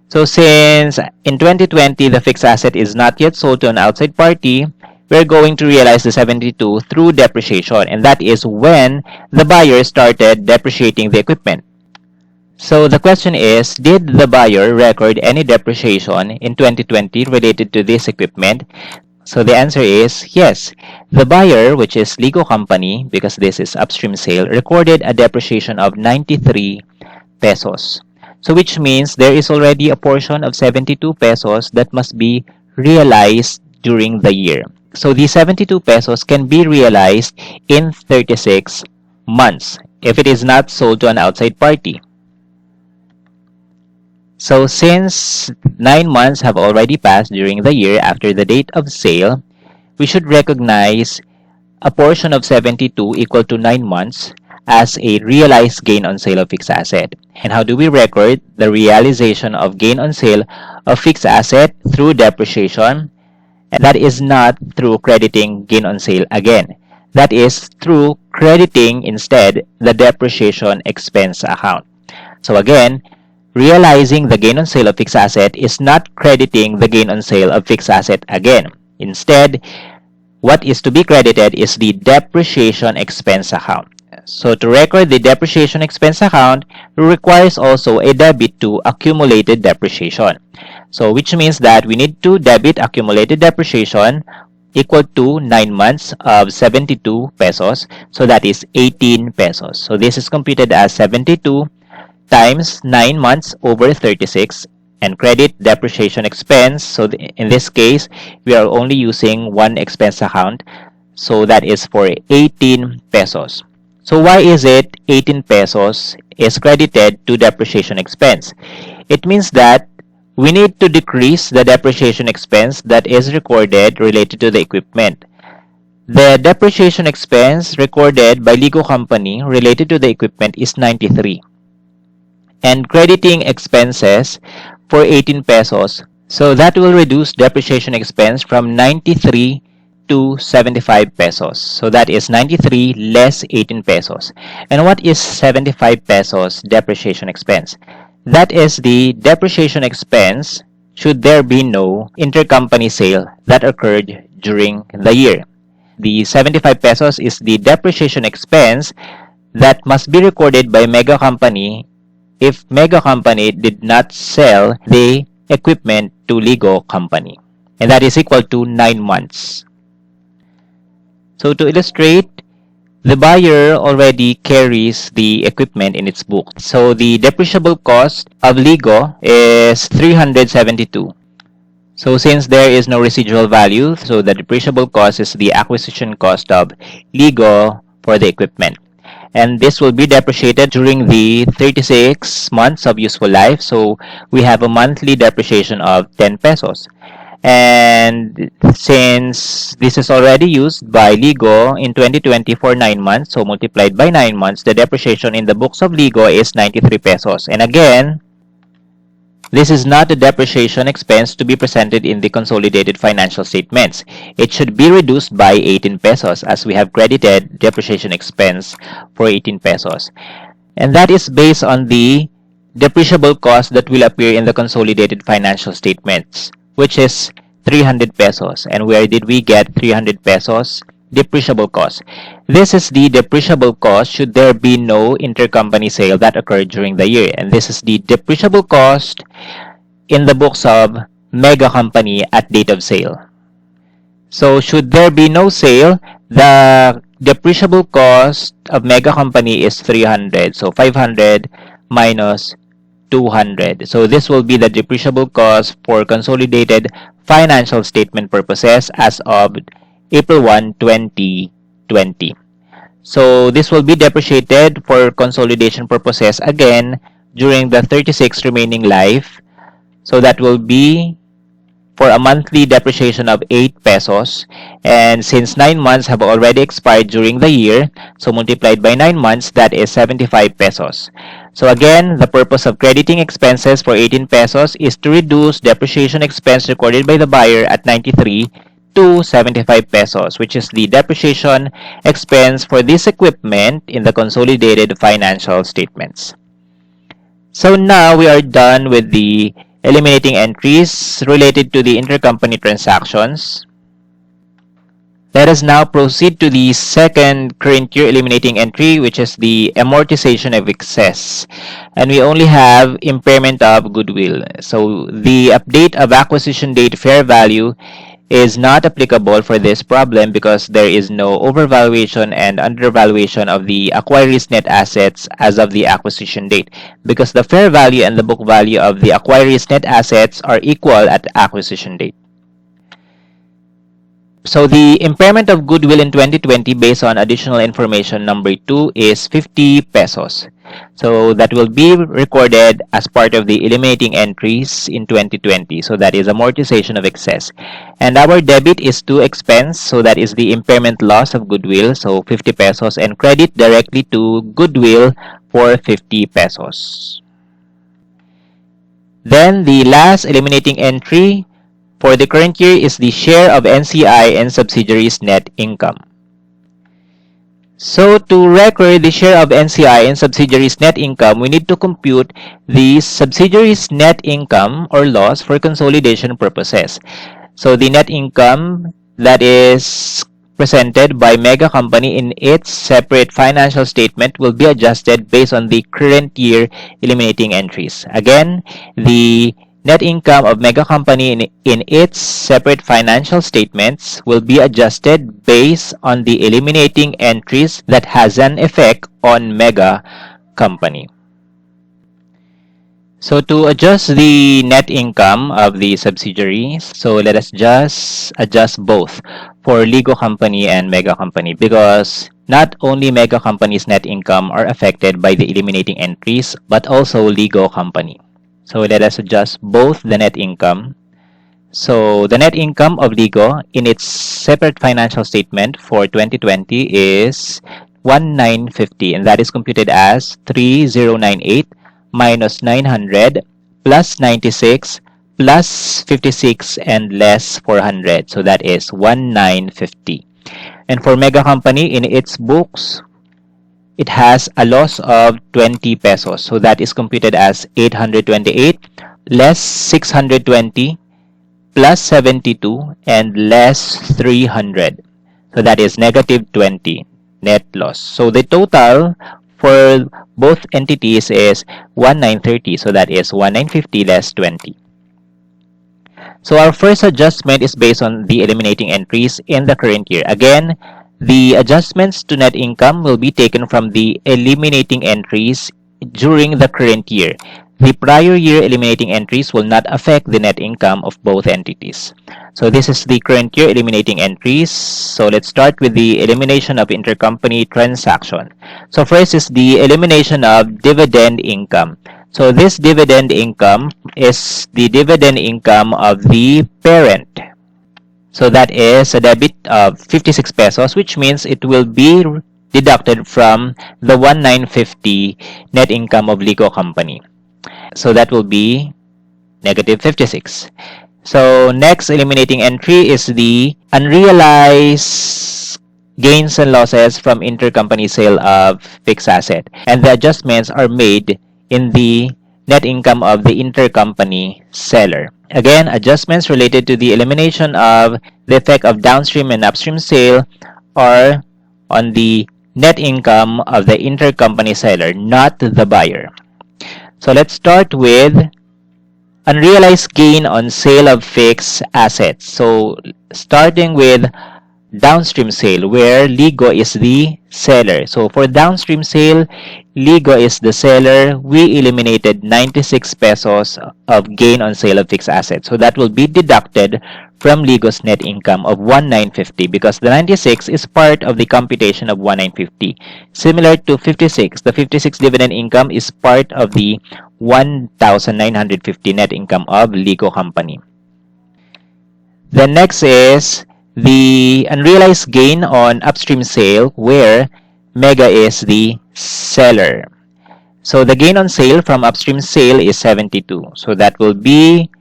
So since in 2020 the fixed asset is not yet sold to an outside party, we're going to realize the 72 through depreciation, and that is when the buyer started depreciating the equipment. So the question is, did the buyer record any depreciation in 2020 related to this equipment? So the answer is yes. The buyer, which is legal company, because this is upstream sale, recorded a depreciation of 93 pesos. So which means there is already a portion of 72 pesos that must be realized during the year. So the 72 pesos can be realized in 36 months if it is not sold to an outside party. So since 9 months have already passed during the year after the date of sale, we should recognize a portion of 72 equal to 9 months as a realized gain on sale of fixed asset. And how do we record the realization of gain on sale of fixed asset? Through depreciation. And that is not through crediting gain on sale again. That is through crediting instead the depreciation expense account. So again, realizing the gain on sale of fixed asset is not crediting the gain on sale of fixed asset again. Instead, what is to be credited is the depreciation expense account. So to record the depreciation expense account requires also a debit to accumulated depreciation. So which means that we need to debit accumulated depreciation equal to 9 months of 72 pesos. So that is 18 pesos. So this is computed as 72 times 9 months over 36 and credit depreciation expense. So in this case, we are only using one expense account. So that is for 18 pesos. So why is it 18 pesos is credited to depreciation expense? It means that we need to decrease the depreciation expense that is recorded related to the equipment. The depreciation expense recorded by Ligo Company related to the equipment is 93. And crediting expenses for 18 pesos. So that will reduce depreciation expense from 93 to 75 pesos. So that is 93 less 18 pesos. And what is 75 pesos depreciation expense? That is the depreciation expense should there be no intercompany sale that occurred during the year. The 75 pesos is the depreciation expense that must be recorded by Mega Company if Mega Company did not sell the equipment to Ligo Company. And that is equal to 9 months. So to illustrate, the buyer already carries the equipment in its book. So the depreciable cost of Ligo is 372. So since there is no residual value, so the depreciable cost is the acquisition cost of Ligo for the equipment. And this will be depreciated during the 36 months of useful life. So we have a monthly depreciation of 10 pesos. And since this is already used by Ligo in 2020 for 9 months, so multiplied by 9 months, the depreciation in the books of Ligo is 93 pesos. And again, this is not a depreciation expense to be presented in the consolidated financial statements. It should be reduced by 18 pesos as we have credited depreciation expense for 18 pesos. And that is based on the depreciable cost that will appear in the consolidated financial statements, which is 300 pesos. And where did we get 300 pesos? Depreciable cost. This is the depreciable cost should there be no intercompany sale that occurred during the year. And this is the depreciable cost in the books of Mega Company at date of sale. So should there be no sale, the depreciable cost of Mega Company is 300. So 500 minus 200. So this will be the depreciable cost for consolidated financial statement purposes as of April 1, 2020. So this will be depreciated for consolidation purposes again during the 36 remaining life. So that will be for a monthly depreciation of 8 pesos. And since 9 months have already expired during the year, so multiplied by 9 months, that is 75 pesos. So again, the purpose of crediting expenses for 18 pesos is to reduce depreciation expense recorded by the buyer at 93 to 75 pesos, which is the depreciation expense for this equipment in the consolidated financial statements. So now we are done with the eliminating entries related to the intercompany transactions. Let us now proceed to the second current year eliminating entry, which is the amortization of excess. And we only have impairment of goodwill. So the update of acquisition date fair value is not applicable for this problem because there is no overvaluation and undervaluation of the acquiree's net assets as of the acquisition date, because the fair value and the book value of the acquiree's net assets are equal at acquisition date. So the impairment of goodwill in 2020 based on additional information number 2 is 50 pesos. So that will be recorded as part of the eliminating entries in 2020. So that is amortization of excess. And our debit is to expense. So that is the impairment loss of goodwill. So 50 pesos, and credit directly to goodwill for 50 pesos. Then the last eliminating entry for the current year is the share of NCI and subsidiaries net income. So to record the share of NCI and subsidiaries net income, we need to compute the subsidiaries net income or loss for consolidation purposes. So the net income that is presented by Mega Company in its separate financial statement will be adjusted based on the current year eliminating entries. Again, the net income of Mega Company in its separate financial statements will be adjusted based on the eliminating entries that has an effect on Mega Company. So to adjust the net income of the subsidiaries, so let us just adjust both for Ligo Company and Mega Company, because not only Mega Company's net income are affected by the eliminating entries, but also Ligo Company. So let us adjust both the net income. So the net income of Ligo in its separate financial statement for 2020 is 1950, and that is computed as 3098 minus 900 plus 96 plus 56 and less 400. So that is 1950. And for Mega Company, in its books, it has a loss of 20 pesos. So that is computed as 828 less 620 plus 72 and less 300. So that is negative 20 net loss. So the total for both entities is 1930. So that is 1950 less 20. So our first adjustment is based on the eliminating entries in the current year. Again, the adjustments to net income will be taken from the eliminating entries during the current year. The prior year eliminating entries will not affect the net income of both entities. So this is the current year eliminating entries. So let's start with the elimination of intercompany transaction. So first is the elimination of dividend income. So this dividend income is the dividend income of the parent. So that is a debit of 56 pesos, which means it will be deducted from the 1950 net income of Ligo Company. So that will be negative 56. So next eliminating entry is the unrealized gains and losses from intercompany sale of fixed asset. And the adjustments are made in the net income of the intercompany seller. Again, adjustments related to the elimination of the effect of downstream and upstream sale are on the net income of the intercompany seller, not the buyer. So let's start with unrealized gain on sale of fixed assets. So starting with downstream sale, where Ligo is the seller. So for downstream sale, Ligo is the seller. We eliminated 96 pesos of gain on sale of fixed assets. So that will be deducted from Ligo's net income of 1950 because the 96 is part of the computation of 1950. Similar to 56, the 56 dividend income is part of the 1950 net income of Ligo Company. Then next is the unrealized gain on upstream sale, where Mega is the seller. So the gain on sale from upstream sale is 72. So that will be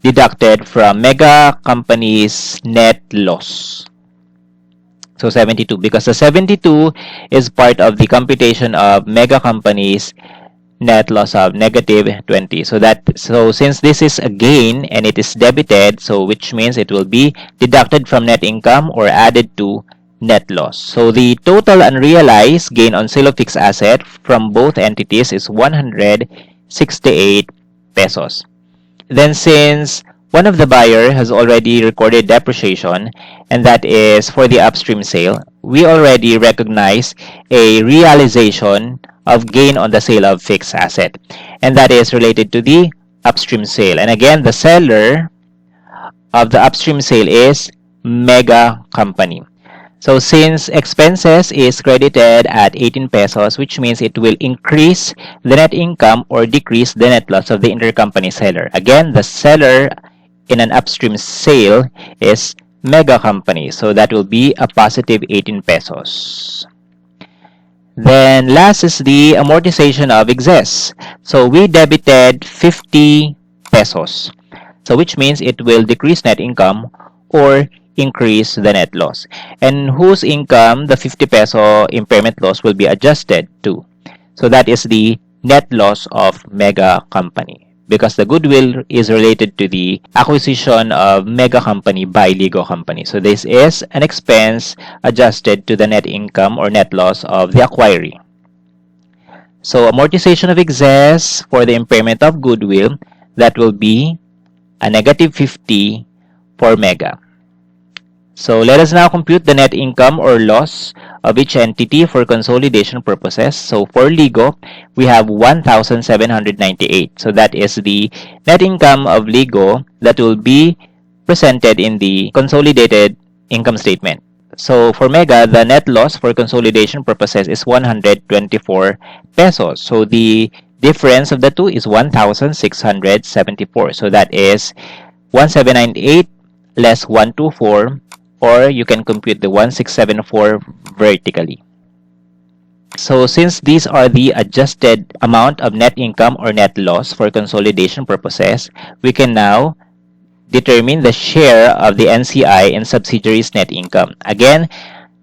deducted from Mega Company's net loss. So 72, because the 72 is part of the computation of Mega Company's net loss of negative 20. So since this is a gain and it is debited, so which means it will be deducted from net income or added to net loss. So the total unrealized gain on sale of fixed asset from both entities is 168 pesos. Then since one of the buyer has already recorded depreciation, and that is for the upstream sale, we already recognize a realization of gain on the sale of fixed asset, and that is related to the upstream sale. And again, the seller of the upstream sale is Mega Company. So since expenses is credited at 18 pesos, which means it will increase the net income or decrease the net loss of the intercompany seller. Again, the seller in an upstream sale is Mega Company. So that will be a positive 18 pesos. Then last is the amortization of excess. So we debited 50 pesos. So which means it will decrease net income or increase the net loss. And whose income the 50 peso impairment loss will be adjusted to? So that is the net loss of Mega Company, because the goodwill is related to the acquisition of Mega Company by Ligo Company. So this is an expense adjusted to the net income or net loss of the acquiree. So amortization of excess for the impairment of goodwill, that will be a negative 50 for Mega. So let us now compute the net income or loss of each entity for consolidation purposes. So for Ligo, we have 1,798. So that is the net income of Ligo that will be presented in the consolidated income statement. So for Mega, the net loss for consolidation purposes is 124 pesos. So the Difference of the two is 1,674. So that is 1798 less 124, or you can compute the 1674 vertically. So since these are the adjusted amount of net income or net loss for consolidation purposes, we can now determine the share of the NCI in subsidiaries' net income. Again,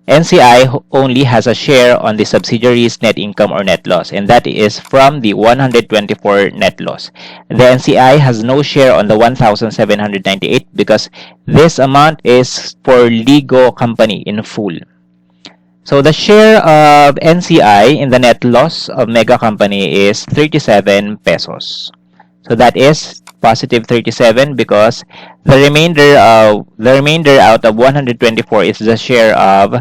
NCI only has a share on the subsidiaries' net income or net loss, and that is from the 124 net loss. The NCI has no share on the 1,798 because this amount is for Ligo company in full. So the share of NCI in the net loss of Mega Company is 37 pesos. So that is positive 37 because the remainder out of 124 is the share of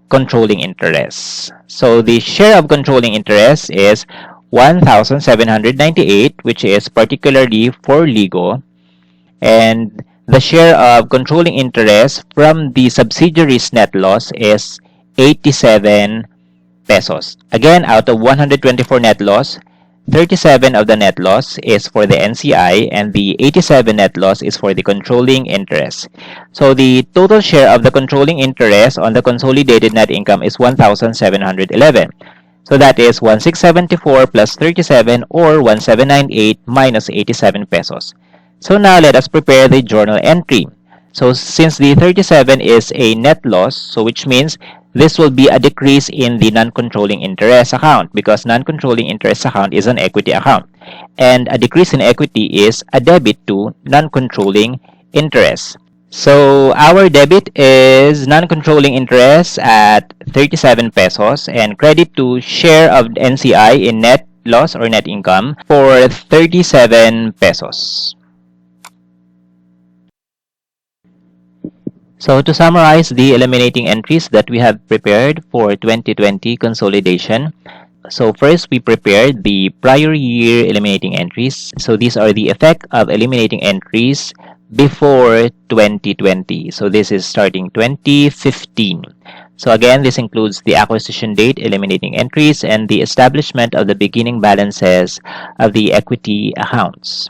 controlling interest. So the share of controlling interest is 1,798, which is particularly for Ligo, and the share of controlling interest from the subsidiaries net loss is 87 pesos. Again, out of 124 net loss, 37 of the net loss is for the NCI and the 87 net loss is for the controlling interest. So the total share of the controlling interest on the consolidated net income is 1,711. So that is 1,674 plus 37 or 1,798 minus 87 pesos. So now let us prepare the journal entry. So since the 37 is a net loss, so which means this will be a decrease in the non-controlling interest account because non-controlling interest account is an equity account. And a decrease in equity is a debit to non-controlling interest. So our debit is non-controlling interest at 37 pesos and credit to share of NCI in net loss or net income for 37 pesos. So to summarize the eliminating entries that we have prepared for 2020 consolidation, so first we prepared the prior year eliminating entries. So these are the effect of eliminating entries before 2020. So this is starting 2015. So again, this includes the acquisition date eliminating entries and the establishment of the beginning balances of the equity accounts.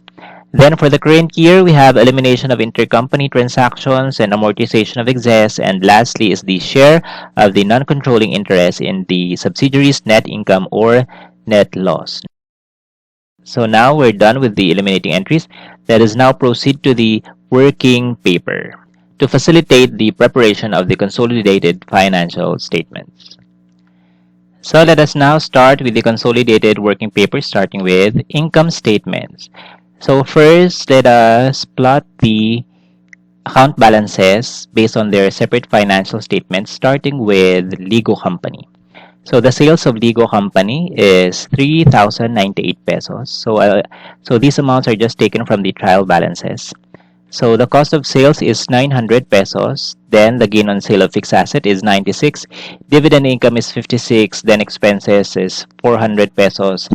Then for the current year, we have elimination of intercompany transactions and amortization of excess. And lastly is the share of the non-controlling interest in the subsidiaries' net income or net loss. So now we're done with the eliminating entries. Let us now proceed to the working paper to facilitate the preparation of the consolidated financial statements. So let us now start with the consolidated working paper starting with income statements. So first, let us plot the account balances based on their separate financial statements, starting with Ligo Company. So the sales of Ligo Company is 3,098 pesos. So these amounts are just taken from the trial balances. So the cost of sales is 900 pesos. Then the gain on sale of fixed asset is 96. Dividend income is 56. Then expenses is 400 pesos.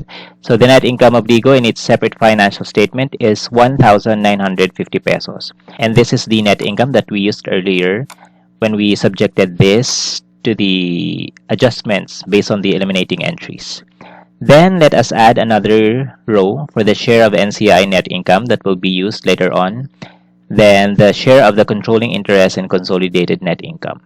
So the net income of Ligo in its separate financial statement is 1,950 pesos. And this is the net income that we used earlier when we subjected this to the adjustments based on the eliminating entries. Then let us add another row for the share of NCI net income that will be used later on. Then the share of the controlling interest in consolidated net income.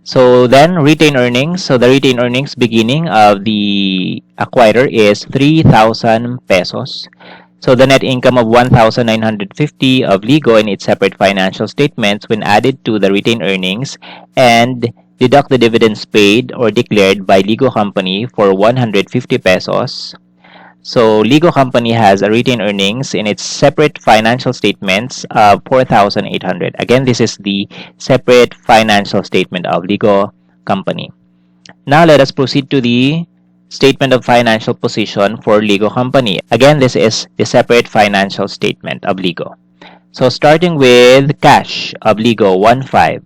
So then retained earnings. So the retained earnings beginning of the acquirer is 3,000 pesos. So the net income of 1,950 of Ligo in its separate financial statements when added to the retained earnings and deduct the dividends paid or declared by Ligo Company for 150 pesos. So Ligo Company has a retained earnings in its separate financial statements of 4,800. Again, this is the separate financial statement of Ligo Company. Now let us proceed to the statement of financial position for Ligo Company. Again, this is the separate financial statement of Ligo. So starting with cash of Ligo 1,500.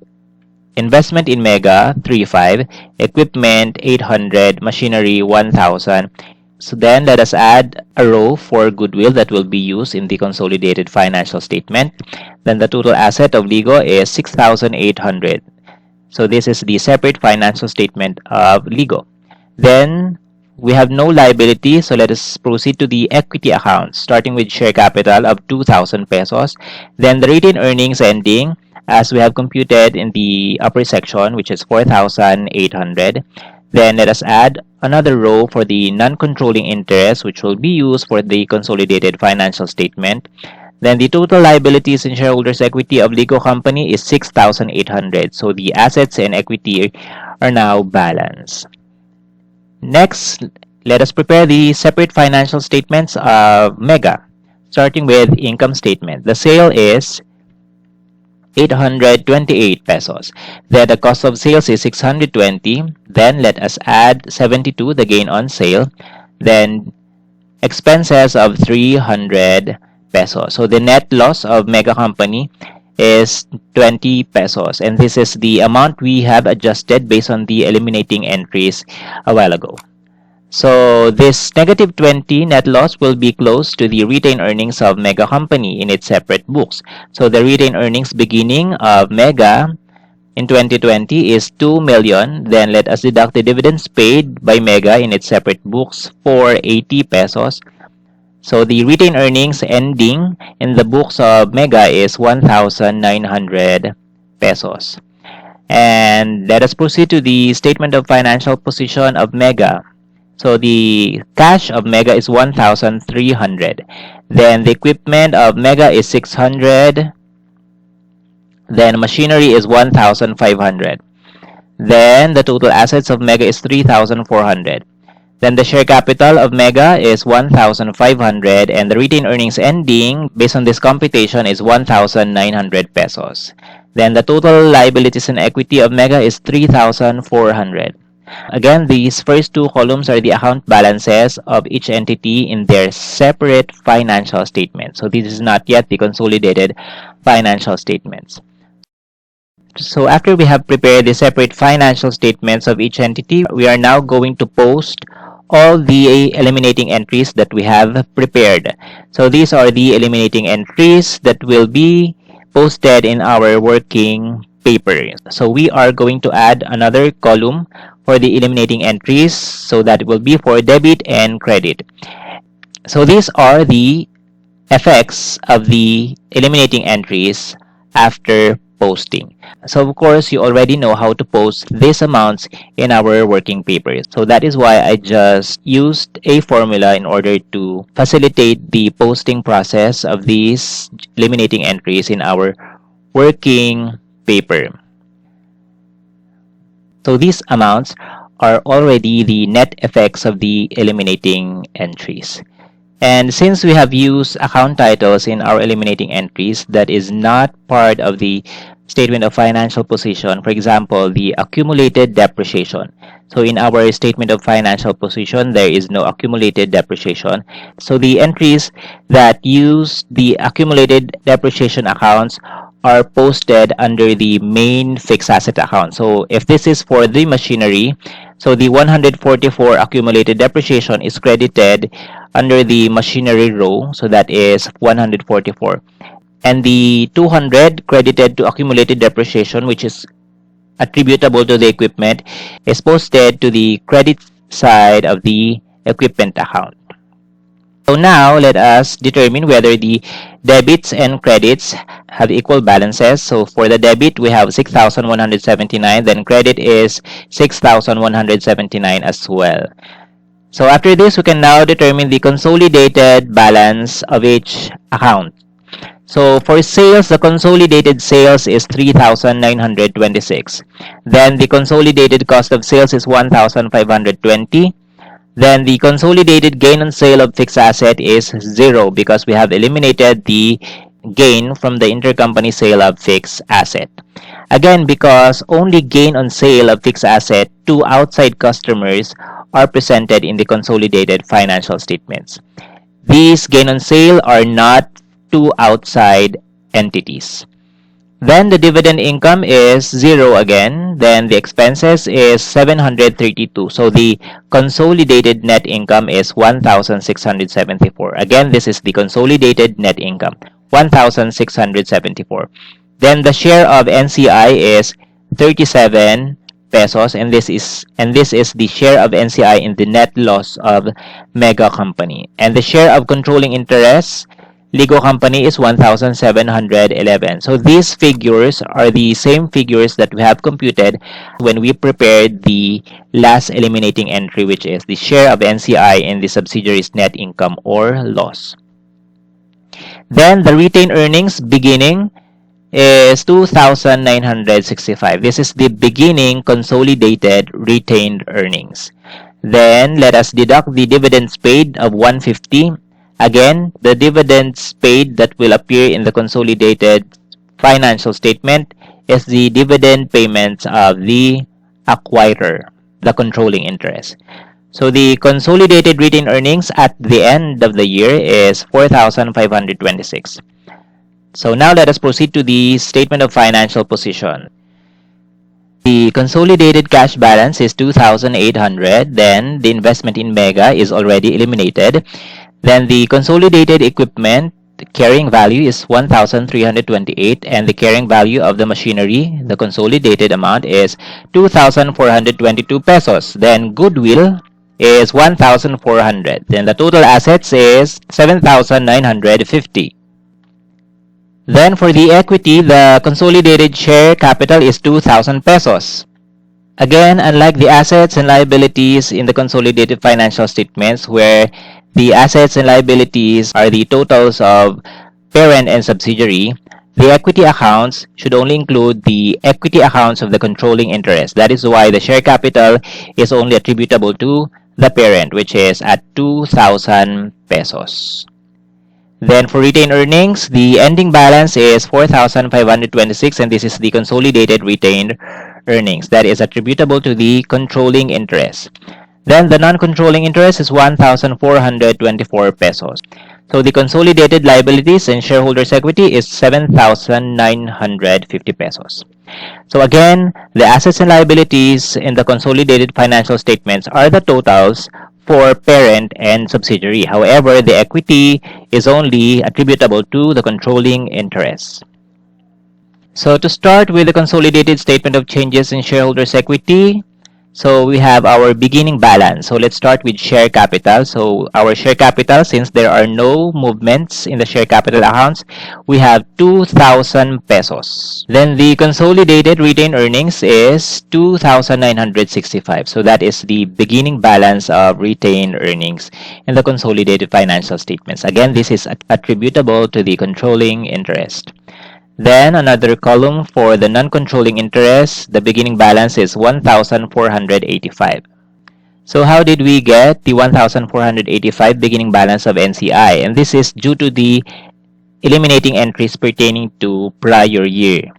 Investment in Mega 3,500. Equipment 800. Machinery 1,000. So then let us add a row for goodwill that will be used in the consolidated financial statement. Then the total asset of Ligo is 6,800. So this is the separate financial statement of Ligo. Then we have no liability, so let us proceed to the equity account, starting with share capital of 2,000 pesos. Then the retained earnings ending, as we have computed in the upper section, which is 4,800. Then let us add another row for the non-controlling interest, which will be used for the consolidated financial statement. Then the total liabilities in shareholders' equity of Ligo Company is 6,800. So the assets and equity are now balanced. Next, let us prepare the separate financial statements of Mega, starting with income statement. The sale is 828 pesos. Then the cost of sales is 620. Then let us add 72, the gain on sale. Then expenses of 300 pesos. So the net loss of Mega Company is 20 pesos. And this is the amount we have adjusted based on the eliminating entries a while ago. So this negative 20 net loss will be close to the retained earnings of Mega Company in its separate books. So the retained earnings beginning of Mega in 2020 is 2 million. Then let us deduct the dividends paid by Mega in its separate books for 80 pesos. So the retained earnings ending in the books of Mega is 1,900 pesos. And let us proceed to the statement of financial position of Mega. So the cash of Mega is 1,300. Then the equipment of Mega is 600. Then machinery is 1,500. Then the total assets of Mega is 3,400. Then the share capital of Mega is 1,500 and the retained earnings ending based on this computation is 1,900 pesos. Then the total liabilities and equity of Mega is 3,400. Again, these first two columns are the account balances of each entity in their separate financial statements. So this is not yet the consolidated financial statements. So after we have prepared the separate financial statements of each entity, we are now going to post all the eliminating entries that we have prepared. So these are the eliminating entries that will be posted in our working paper. So we are going to add another column for the eliminating entries, so that will be for debit and credit. So these are the effects of the eliminating entries after posting. So of course, you already know how to post these amounts in our working paper. So that is why I just used a formula in order to facilitate the posting process of these eliminating entries in our working paper. So these amounts are already the net effects of the eliminating entries. And since we have used account titles in our eliminating entries that is not part of the statement of financial position, for example, the accumulated depreciation. So in our statement of financial position, there is no accumulated depreciation. So the entries that use the accumulated depreciation accounts are posted under the main fixed asset account. So if this is for the machinery, so the 144 accumulated depreciation is credited under the machinery row, so that is 144. And the 200 credited to accumulated depreciation, which is attributable to the equipment, is posted to the credit side of the equipment account. So now let us determine whether the debits and credits have equal balances. So for the debit, we have 6,179, then credit is 6,179 as well. So after this, we can now determine the consolidated balance of each account. So for sales, the consolidated sales is 3,926. Then the consolidated cost of sales is 1,520. Then the consolidated gain on sale of fixed asset is 0 because we have eliminated the gain from the intercompany sale of fixed asset. Again, because only gain on sale of fixed asset to outside customers are presented in the consolidated financial statements. These gain on sale are not to outside entities. Then the dividend income is 0 again. Then the expenses is 732. So the consolidated net income is 1,674. Again, this is the consolidated net income, 1,674. Then the share of NCI is 37 pesos, and this is the share of NCI in the net loss of Mega Company. And the share of controlling interest Ligo Company is 1,711. So these figures are the same figures that we have computed when we prepared the last eliminating entry, which is the share of NCI in the subsidiary's net income or loss. Then the retained earnings beginning is 2,965. This is the beginning consolidated retained earnings. Then let us deduct the dividends paid of 150. Again, the dividends paid that will appear in the consolidated financial statement is the dividend payments of the acquirer, the controlling interest. So the consolidated retained earnings at the end of the year is 4,526. So now let us proceed to the statement of financial position. The consolidated cash balance is 2,800. Then the investment in Mega is already eliminated. Then the consolidated equipment carrying value is 1,328, and the carrying value of the machinery, the consolidated amount is 2,422 pesos. Then goodwill is 1,400. Then the total assets is 7,950. Then for the equity, the consolidated share capital is 2,000 pesos. Again, unlike the assets and liabilities in the consolidated financial statements, where the assets and liabilities are the totals of parent and subsidiary, the equity accounts should only include the equity accounts of the controlling interest. That is why the share capital is only attributable to the parent, which is at 2,000 pesos. Then for retained earnings, the ending balance is 4,526, and this is the consolidated retained earnings that is attributable to the controlling interest. Then the non-controlling interest is 1,424 pesos. So the consolidated liabilities and shareholders' equity is 7,950 pesos. So again, the assets and liabilities in the consolidated financial statements are the totals for parent and subsidiary. However, the equity is only attributable to the controlling interest. So to start with the consolidated statement of changes in shareholders' equity, so we have our beginning balance. So let's start with share capital. So our share capital, since there are no movements in the share capital accounts, we have 2,000 pesos. Then the consolidated retained earnings is 2,965. So that is the beginning balance of retained earnings in the consolidated financial statements. Again, this is attributable to the controlling interest. Then another column for the non-controlling interest, the beginning balance is 1,485. So how did we get the 1,485 beginning balance of NCI? And this is due to the eliminating entries pertaining to prior year.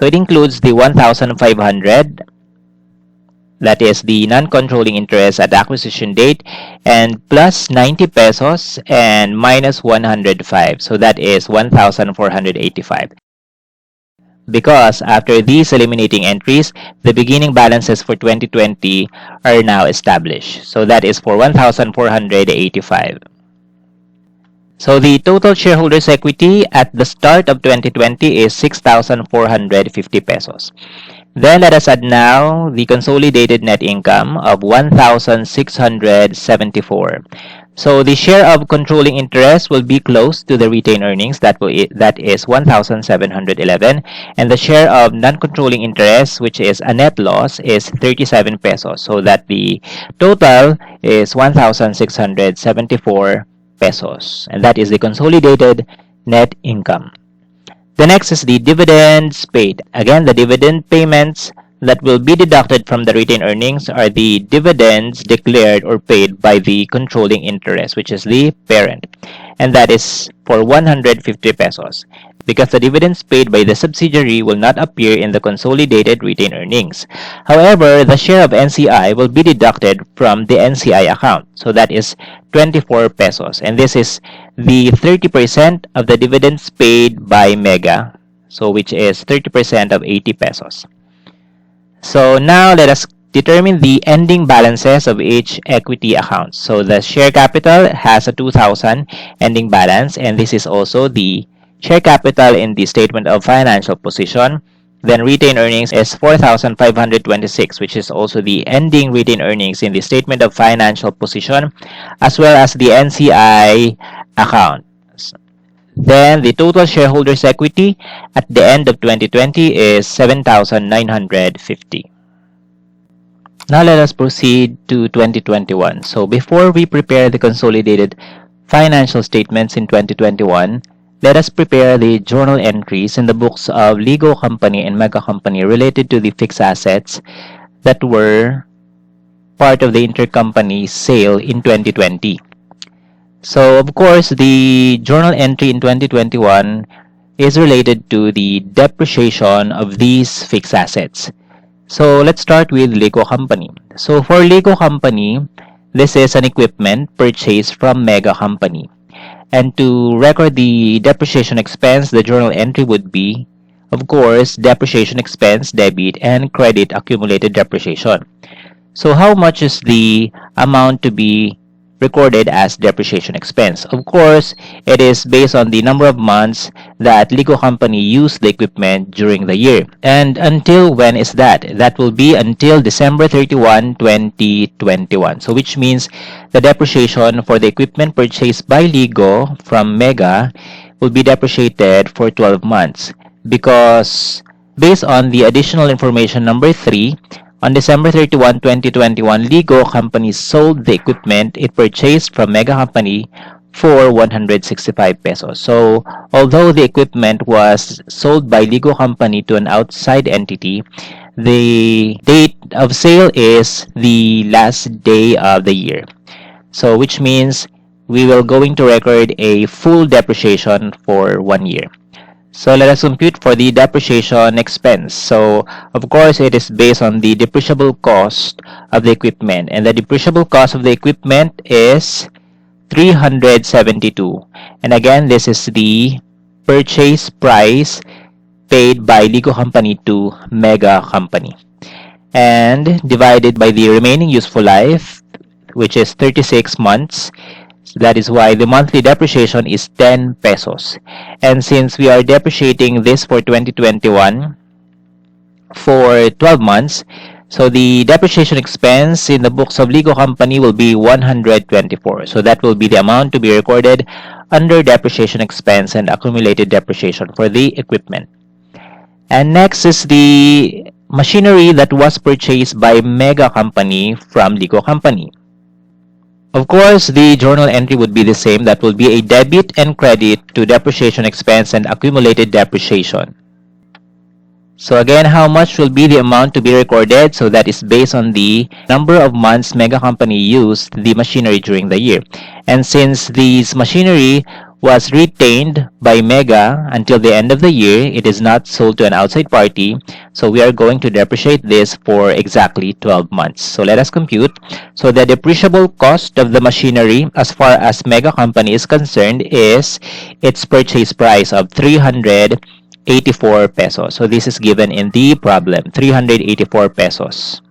So it includes the 1,500, that is the non-controlling interest at acquisition date, and plus 90 pesos and minus 105. So that is 1,485. Because after these eliminating entries, the beginning balances for 2020 are now established. So that is for 1,485. So the total shareholders' equity at the start of 2020 is 6,450 pesos. Then let us add now the consolidated net income of 1,674. So the share of controlling interest will be close to the retained earnings, that is 1,711, and the share of non-controlling interest, which is a net loss, is 37 pesos. So that the total is 1,674 pesos, and that is the consolidated net income. The next is the dividends paid. Again, the dividend payments that will be deducted from the retained earnings are the dividends declared or paid by the controlling interest, which is the parent, and that is for 150 pesos. Because the dividends paid by the subsidiary will not appear in the consolidated retained earnings. However, the share of NCI will be deducted from the NCI account. So that is 24 pesos. And this is the 30% of the dividends paid by Mega. So which is 30% of 80 pesos. So now let us determine the ending balances of each equity account. So the share capital has a 2,000 ending balance, and this is also the share capital in the statement of financial position. Then retained earnings is 4,526, which is also the ending retained earnings in the statement of financial position, as well as the NCI account. Then the total shareholders' equity at the end of 2020 is 7,950. Now let us proceed to 2021. So before we prepare the consolidated financial statements in 2021, let us prepare the journal entries in the books of Ligo Company and Mega Company related to the fixed assets that were part of the intercompany sale in 2020. So of course, the journal entry in 2021 is related to the depreciation of these fixed assets. So let's start with Ligo Company. So for Ligo Company, this is an equipment purchased from Mega Company. And to record the depreciation expense, the journal entry would be, of course, depreciation expense, debit, and credit accumulated depreciation. So how much is the amount to be recorded as depreciation expense? Of course, it is based on the number of months that Ligo Company used the equipment during the year. And until when is that? That will be until December 31, 2021. So which means the depreciation for the equipment purchased by Ligo from Mega will be depreciated for 12 months. Because based on the additional information number 3, on December 31, 2021, Ligo Company sold the equipment it purchased from Mega Company for 165 pesos. So, although the equipment was sold by Ligo Company to an outside entity, the date of sale is the last day of the year. So, which means we will going to record a full depreciation for 1 year. So let us compute for the depreciation expense. So of course, it is based on the depreciable cost of the equipment. And the depreciable cost of the equipment is 372. And again, this is the purchase price paid by Ligo Company to Mega Company. And divided by the remaining useful life, which is 36 months. That is why the monthly depreciation is 10 pesos. And since we are depreciating this for 2021 for 12 months, so the depreciation expense in the books of Ligo Company will be 124. So that will be the amount to be recorded under depreciation expense and accumulated depreciation for the equipment. And next is the machinery that was purchased by Mega Company from Ligo Company. Of course, the journal entry would be the same. That will be a debit and credit to depreciation expense and accumulated depreciation. So again, how much will be the amount to be recorded? So that is based on the number of months Mega Company used the machinery during the year. And since this machinery was retained by Mega until the end of the year, it is not sold to an outside party. So we are going to depreciate this for exactly 12 months. So let us compute. So the depreciable cost of the machinery as far as Mega Company is concerned is its purchase price of 384 pesos. So this is given in the problem, 384 pesos.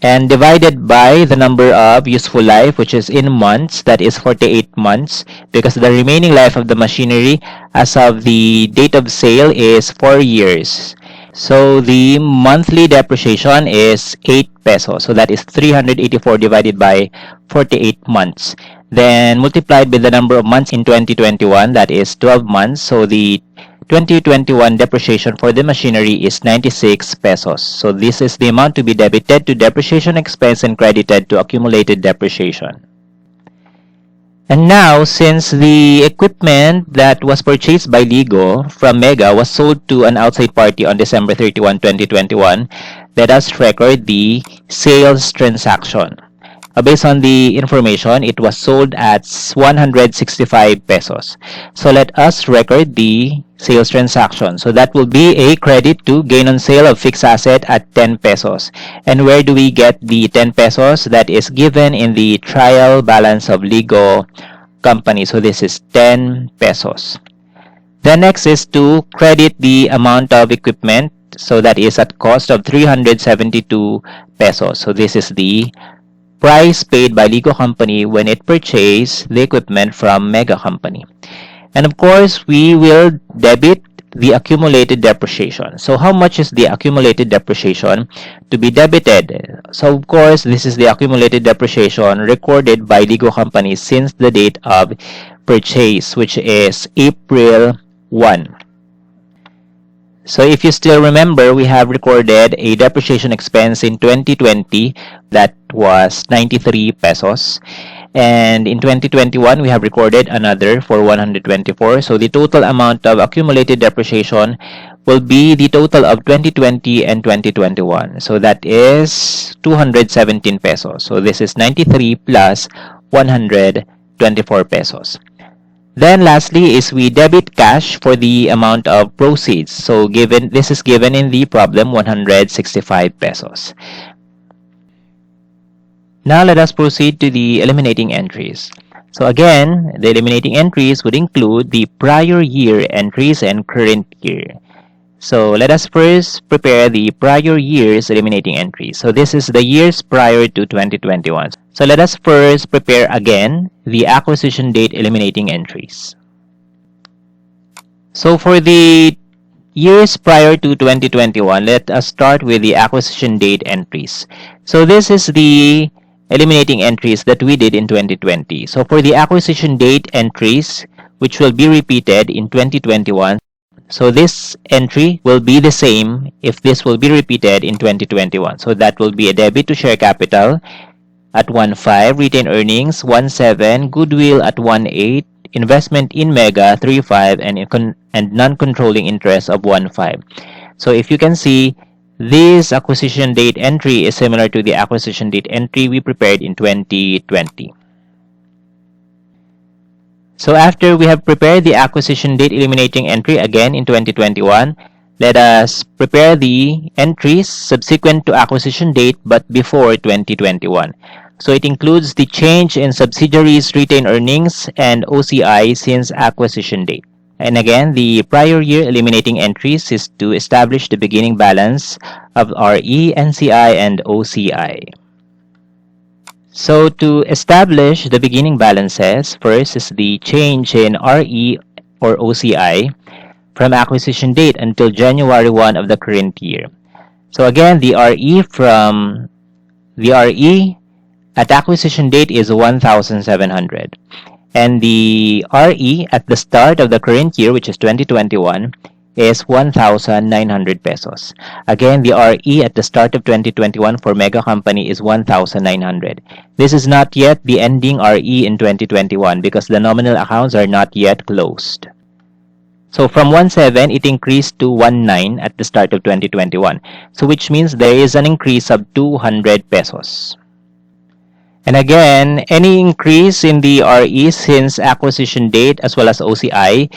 And divided by the number of useful life, which is in months, that is 48 months, because the remaining life of the machinery as of the date of sale is 4 years. So the monthly depreciation is 8 pesos. So that is 384 divided by 48 months. Then multiplied by the number of months in 2021, that is 12 months. So the 2021 depreciation for the machinery is 96 pesos. So this is the amount to be debited to depreciation expense and credited to accumulated depreciation. And now, since the equipment that was purchased by Ligo from Mega was sold to an outside party on December 31, 2021, let us record the sales transaction. Based on the information, it was sold at 165 pesos. So let us record the sales transaction. So that will be a credit to gain on sale of fixed asset at 10 pesos. And where do we get the 10 pesos? That is given in the trial balance of Ligo Company. So this is 10 pesos. The next is to credit the amount of equipment. So that is at cost of 372 pesos. So this is the price paid by Ligo Company when it purchased the equipment from Mega Company. And of course, we will debit the accumulated depreciation. So how much is the accumulated depreciation to be debited? So of course, this is the accumulated depreciation recorded by legal companies since the date of purchase, which is April 1. So if you still remember, we have recorded a depreciation expense in 2020 that was 93 pesos. And in 2021, we have recorded another for 124. So the total amount of accumulated depreciation will be the total of 2020 and 2021. So that is 217 pesos. So this is 93 plus 124 pesos. Then lastly is we debit cash for the amount of proceeds. So this is given in the problem 165 pesos. Now let us proceed to the eliminating entries. So again, the eliminating entries would include the prior year entries and current year. So let us first prepare the prior year's eliminating entries. So this is the years prior to 2021. So let us first prepare again the acquisition date eliminating entries. So for the years prior to 2021, let us start with the acquisition date entries. So this is the eliminating entries that we did in 2020. So for the acquisition date entries, which will be repeated in 2021, so this entry will be the same if this will be repeated in 2021. So that will be a debit to share capital at 1.5, retained earnings 1.7, goodwill at 1.8, investment in Mega 3.5, and non-controlling interest of 1.5. So if you can see, this acquisition date entry is similar to the acquisition date entry we prepared in 2020. So after we have prepared the acquisition date eliminating entry again in 2021, let us prepare the entries subsequent to acquisition date but before 2021. So it includes the change in subsidiaries retained earnings and OCI since acquisition date. And again, the prior year eliminating entries is to establish the beginning balance of RE, NCI, and OCI. So to establish the beginning balances, first is the change in RE or OCI from acquisition date until January 1 of the current year. So again, the RE at acquisition date is 1,700. And the RE at the start of the current year, which is 2021, is 1,900 pesos. Again, the RE at the start of 2021 for Mega Company is 1,900. This is not yet the ending RE in 2021 because the nominal accounts are not yet closed. So from 1.7, it increased to 1.9 at the start of 2021. So which means there is an increase of 200 pesos. And again, any increase in the RE since acquisition date as well as OCI,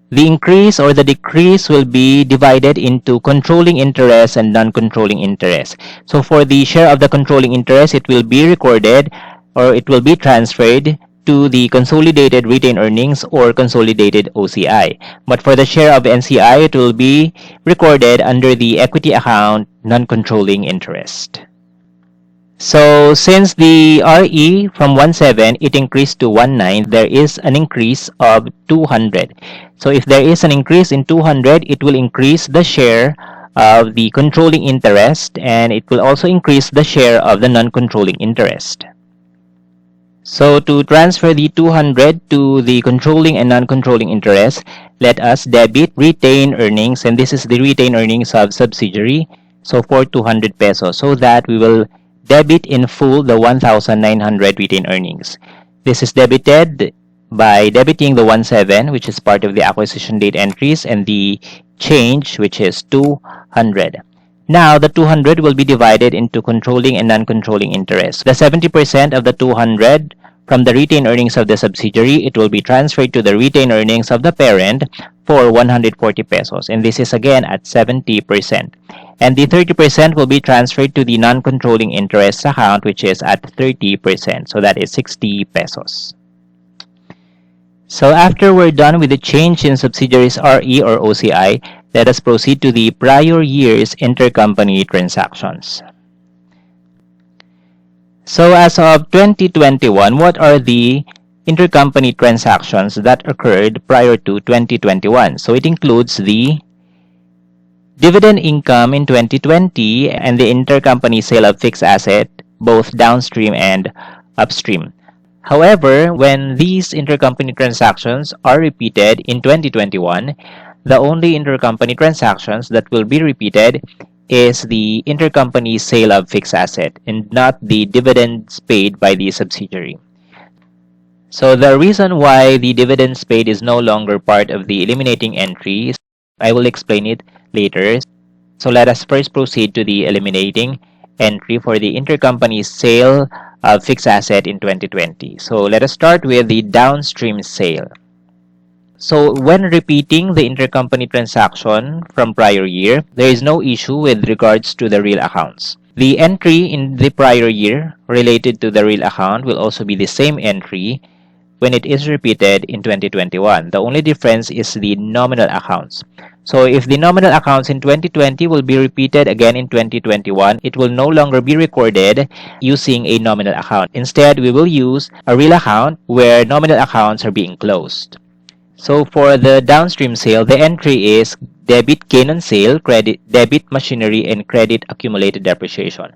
the increase or the decrease will be divided into controlling interest and non-controlling interest. So for the share of the controlling interest, it will be recorded or it will be transferred to the consolidated retained earnings or consolidated OCI. But for the share of NCI, it will be recorded under the equity account non-controlling interest. So since the RE from 1.7, it increased to 1.9, there is an increase of 200. So if there is an increase in 200, it will increase the share of the controlling interest and it will also increase the share of the non-controlling interest. So to transfer the 200 to the controlling and non-controlling interest, let us debit retained earnings, and this is the retained earnings of subsidiary, so for 200 pesos, so that we will debit in full the 1,900 retained earnings. This is debited by debiting the 1.7, which is part of the acquisition date entries, and the change, which is 200. Now, the 200 will be divided into controlling and non-controlling interest. The 70% of the 200 from the retained earnings of the subsidiary, it will be transferred to the retained earnings of the parent for 140 pesos. And this is again at 70%. And the 30% will be transferred to the non-controlling interest account, which is at 30%. So that is 60 pesos. So after we're done with the change in subsidiaries RE or OCI, let us proceed to the prior year's intercompany transactions. So as of 2021, what are the intercompany transactions that occurred prior to 2021. So it includes the dividend income in 2020 and the intercompany sale of fixed asset, both downstream and upstream. However, when these intercompany transactions are repeated in 2021, the only intercompany transactions that will be repeated is the intercompany sale of fixed asset and not the dividends paid by the subsidiary. So the reason why the dividends paid is no longer part of the eliminating entry, I will explain it later. So let us first proceed to the eliminating entry for the intercompany sale of fixed asset in 2020. So let us start with the downstream sale. So when repeating the intercompany transaction from prior year, there is no issue with regards to the real accounts. The entry in the prior year related to the real account will also be the same entry when it is repeated in 2021. The only difference is the nominal accounts. So if the nominal accounts in 2020 will be repeated again in 2021, it will no longer be recorded using a nominal account. Instead, we will use a real account where nominal accounts are being closed. So for the downstream sale, the entry is debit gain on sale, credit debit machinery, and credit accumulated depreciation.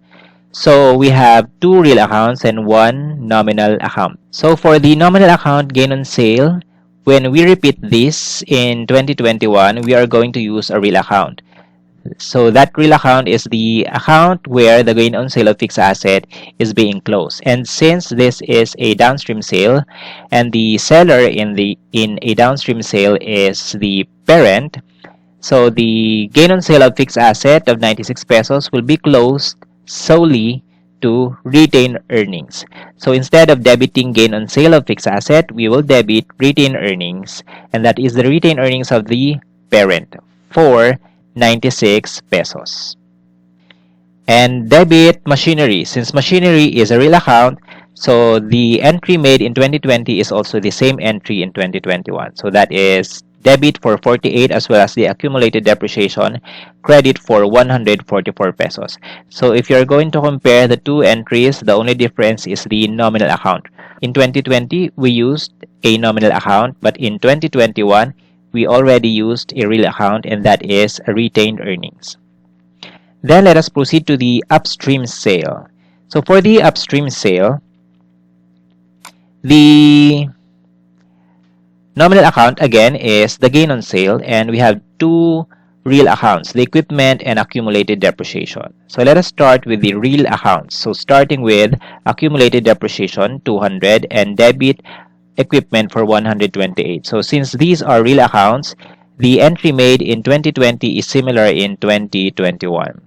So we have two real accounts and one nominal account. So for the nominal account gain on sale, when we repeat this in 2021, we are going to use a real account. So that real account is the account where the gain on sale of fixed asset is being closed. And since this is a downstream sale and the seller in a downstream sale is the parent, so the gain on sale of fixed asset of 96 pesos will be closed solely to retained earnings. So instead of debiting gain on sale of fixed asset, we will debit retained earnings, and that is the retained earnings of the parent for 96 pesos. And debit machinery. Since machinery is a real account, so the entry made in 2020 is also the same entry in 2021. So that is debit for 48 as well as the accumulated depreciation, credit for 144 pesos. So if you're going to compare the two entries, the only difference is the nominal account. In 2020, we used a nominal account, but in 2021, we already used a real account, and that is a retained earnings. Then let us proceed to the upstream sale. So for the upstream sale, the nominal account again is the gain on sale, and we have two real accounts, the equipment and accumulated depreciation. So let us start with the real accounts. So starting with accumulated depreciation 200 and debit equipment for 128. So since these are real accounts, the entry made in 2020 is similar in 2021.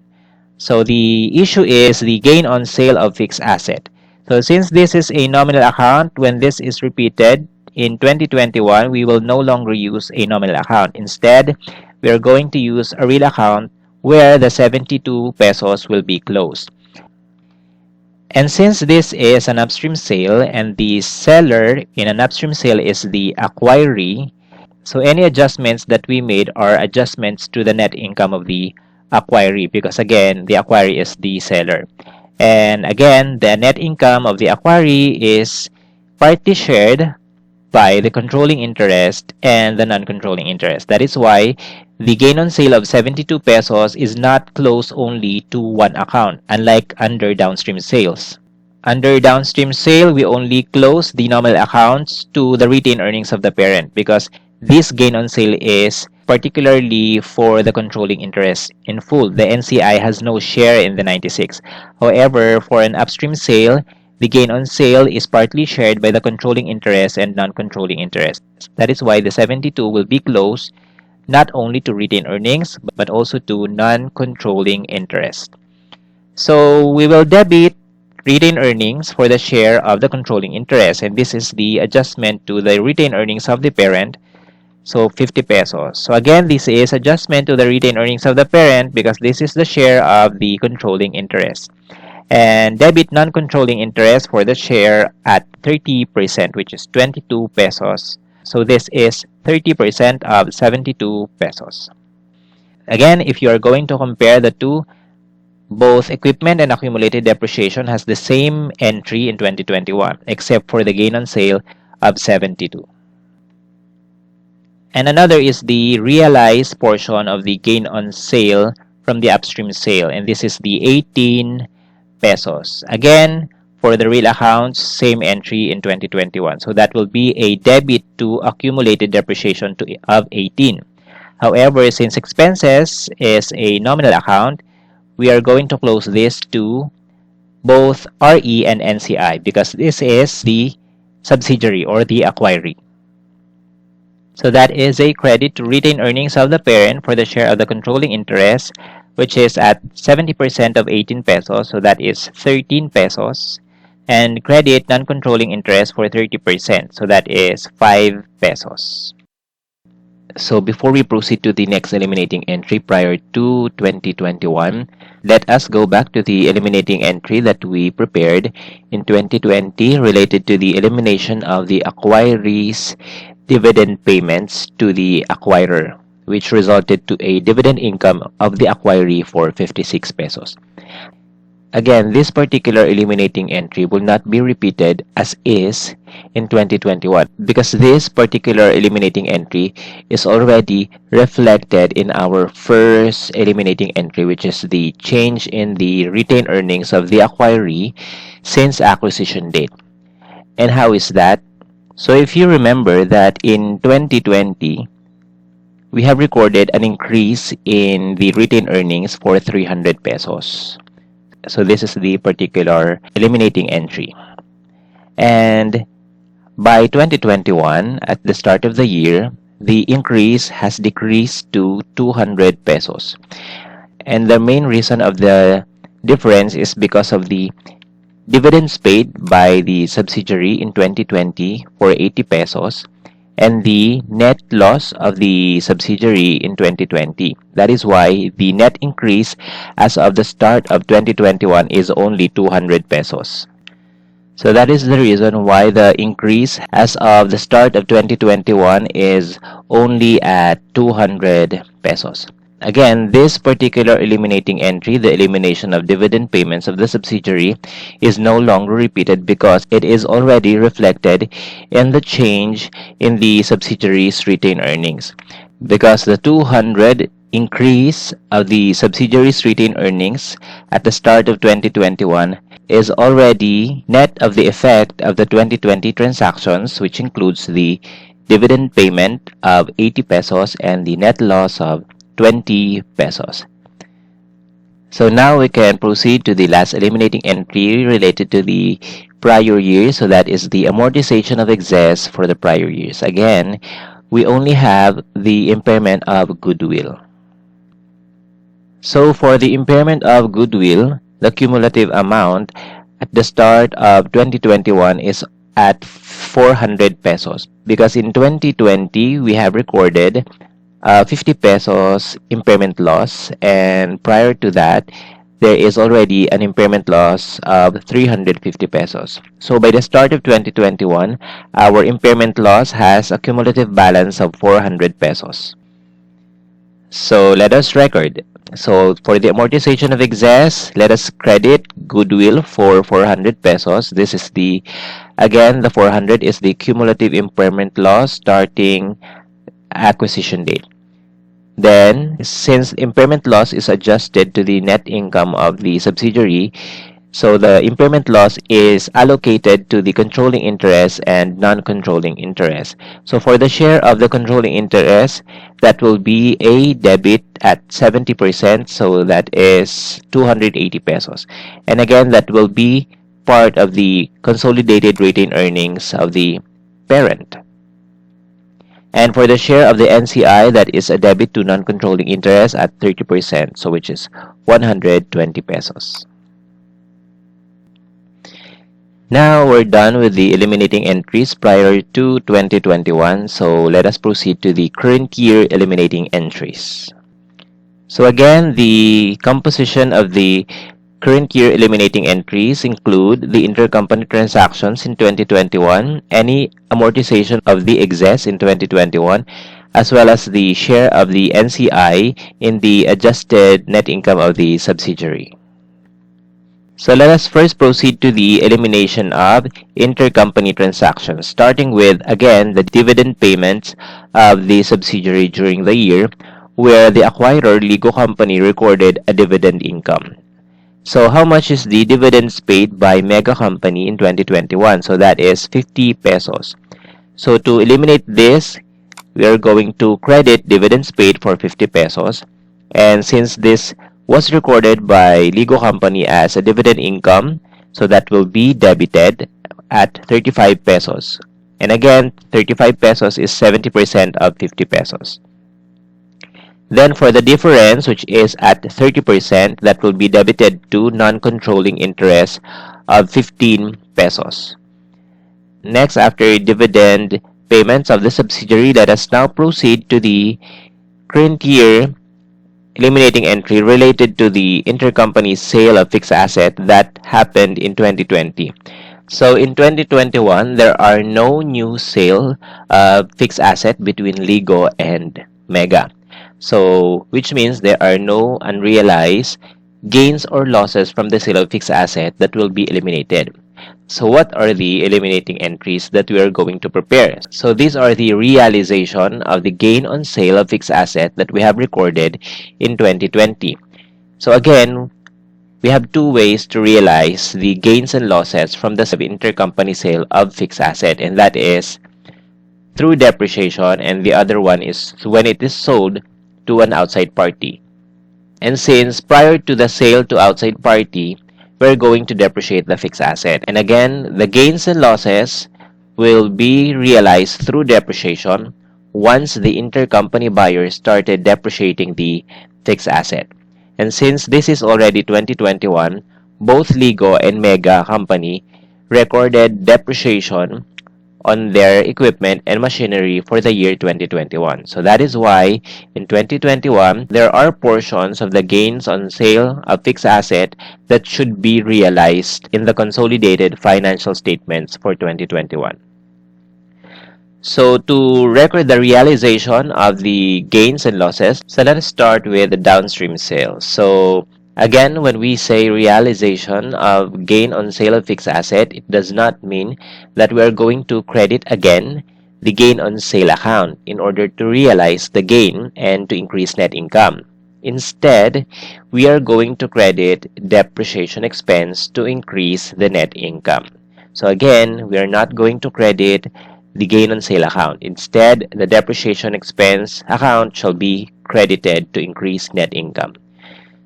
So the issue is the gain on sale of fixed asset. So since this is a nominal account, when this is repeated in 2021, we will no longer use a nominal account. Instead, we are going to use a real account where the 72 pesos will be closed. And since this is an upstream sale and the seller in an upstream sale is the acquiree, so any adjustments that we made are adjustments to the net income of the acquiree, because again, the acquiree is the seller. And again, the net income of the acquiree is partly shared by the controlling interest and the non-controlling interest. That is why the gain on sale of 72 pesos is not closed only to one account, unlike under downstream sales. Under downstream sale, we only close the nominal accounts to the retained earnings of the parent, because this gain on sale is particularly for the controlling interest in full. The NCI has no share in the 96. However, for an upstream sale, the gain on sale is partly shared by the controlling interest and non-controlling interest. That is why the 72 will be closed not only to retained earnings but also to non-controlling interest. So we will debit retained earnings for the share of the controlling interest, and this is the adjustment to the retained earnings of the parent. So 50 pesos. So again, this is adjustment to the retained earnings of the parent because this is the share of the controlling interest. And debit non-controlling interest for the share at 30%, which is 22 pesos. So this is 30% of 72 pesos. Again, if you are going to compare the two, both equipment and accumulated depreciation has the same entry in 2021, except for the gain on sale of 72. And another is the realized portion of the gain on sale from the upstream sale. And this is the 18 pesos. Again, for the real accounts, same entry in 2021. So that will be a debit to accumulated depreciation of 18. However, since expenses is a nominal account, we are going to close this to both RE and NCI because this is the subsidiary or the acquiree. So that is a credit to retained earnings of the parent for the share of the controlling interest, which is at 70% of 18 pesos. So that is 13 pesos. And credit non-controlling interest for 30%. So that is 5 pesos. So before we proceed to the next eliminating entry prior to 2021, let us go back to the eliminating entry that we prepared in 2020 related to the elimination of the acquiree's dividend payments to the acquirer, which resulted to a dividend income of the acquiree for 56 pesos. Again, this particular eliminating entry will not be repeated as is in 2021 because this particular eliminating entry is already reflected in our first eliminating entry, which is the change in the retained earnings of the acquiree since acquisition date. And how is that? So if you remember that in 2020, we have recorded an increase in the retained earnings for 300 pesos. So this is the particular eliminating entry. And by 2021, at the start of the year, the increase has decreased to 200 pesos. And the main reason of the difference is because of the dividends paid by the subsidiary in 2020 for 80 pesos and the net loss of the subsidiary in 2020. That is why the net increase as of the start of 2021 is only 200 pesos. So that is the reason why the increase as of the start of 2021 is only at 200 pesos. Again, this particular eliminating entry, the elimination of dividend payments of the subsidiary, is no longer repeated because it is already reflected in the change in the subsidiary's retained earnings. Because the 200 increase of the subsidiary's retained earnings at the start of 2021 is already net of the effect of the 2020 transactions, which includes the dividend payment of 80 pesos and the net loss of 20 pesos. So now we can proceed to the last eliminating entry related to the prior year. So that is the amortization of excess for the prior years. Again, we only have the impairment of goodwill. So for the impairment of goodwill, the cumulative amount at the start of 2021 is at 400 pesos because in 2020 we have recorded 50 pesos impairment loss, and prior to that there is already an impairment loss of 350 pesos. So by the start of 2021, our impairment loss has a cumulative balance of 400 pesos. So let us record. So for the amortization of excess, let us credit goodwill for 400 pesos. This is the, again, the 400 is the cumulative impairment loss starting acquisition date. Then, since impairment loss is adjusted to the net income of the subsidiary, so the impairment loss is allocated to the controlling interest and non-controlling interest. So for the share of the controlling interest, that will be a debit at 70%, so that is 280 pesos. And again, that will be part of the consolidated retained earnings of the parent. And for the share of the NCI, that is a debit to non-controlling interest at 30%, so which is 120 pesos. Now we're done with the eliminating entries prior to 2021, so let us proceed to the current year eliminating entries. So again, the composition of the current year eliminating entries include the intercompany transactions in 2021, any amortization of the excess in 2021, as well as the share of the NCI in the adjusted net income of the subsidiary. So let us first proceed to the elimination of intercompany transactions, starting with, again, the dividend payments of the subsidiary during the year, where the acquirer, Ligo Company, recorded a dividend income. So how much is the dividends paid by Mega Company in 2021? So that is 50 pesos. So to eliminate this, we are going to credit dividends paid for 50 pesos. And since this was recorded by Ligo Company as a dividend income, so that will be debited at 35 pesos. And again, 35 pesos is 70% of 50 pesos. Then for the difference, which is at 30%, that will be debited to non-controlling interest of 15 pesos. Next, after dividend payments of the subsidiary, let us now proceed to the current year eliminating entry related to the intercompany sale of fixed asset that happened in 2020. So in 2021, there are no new sale of fixed asset between Ligo and Mega. So which means there are no unrealized gains or losses from the sale of fixed asset that will be eliminated. So what are the eliminating entries that we are going to prepare? So these are the realization of the gain on sale of fixed asset that we have recorded in 2020. So again, we have two ways to realize the gains and losses from the intercompany sale of fixed asset, and that is through depreciation, and the other one is when it is sold to an outside party. And since prior to the sale to outside party, we're going to depreciate the fixed asset. And again, the gains and losses will be realized through depreciation once the intercompany buyer started depreciating the fixed asset. And since this is already 2021, both Ligo and Mega Company recorded depreciation on their equipment and machinery for the year 2021. So that is why in 2021, there are portions of the gains on sale of fixed asset that should be realized in the consolidated financial statements for 2021. So to record the realization of the gains and losses, so let us start with the downstream sales. So again, when we say realization of gain on sale of fixed asset, it does not mean that we are going to credit again the gain on sale account in order to realize the gain and to increase net income. Instead, we are going to credit depreciation expense to increase the net income. So again, we are not going to credit the gain on sale account. Instead, the depreciation expense account shall be credited to increase net income.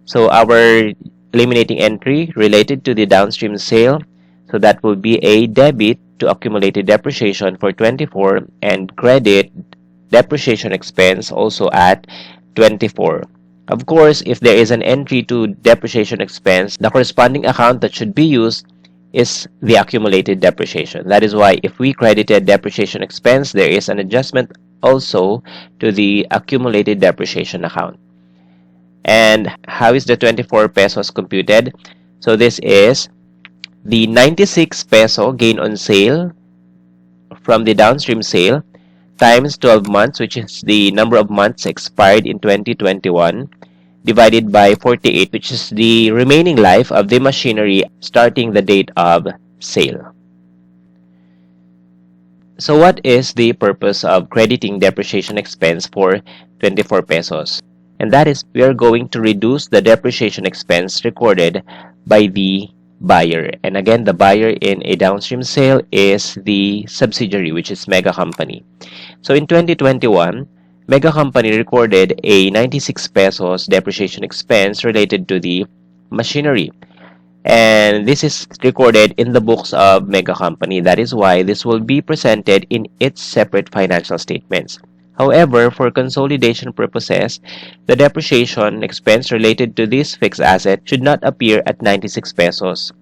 So our eliminating entry related to the downstream sale, so that will be a debit to accumulated depreciation for 24 and credit depreciation expense also at 24. Of course, if there is an entry to depreciation expense, the corresponding account that should be used is the accumulated depreciation. That is why if we credited depreciation expense, there is an adjustment also to the accumulated depreciation account. And how is the 24 pesos computed? So this is the 96 peso gain on sale from the downstream sale times 12 months, which is the number of months expired in 2021, divided by 48, which is the remaining life of the machinery starting the date of sale. So what is the purpose of crediting depreciation expense for 24 pesos? And that is, we are going to reduce the depreciation expense recorded by the buyer. And again, the buyer in a downstream sale is the subsidiary, which is Mega Company. So in 2021, Mega Company recorded a 96 pesos depreciation expense related to the machinery. And this is recorded in the books of Mega Company. That is why this will be presented in its separate financial statements. However, for consolidation purposes, the depreciation expense related to this fixed asset should not appear at 96 pesos.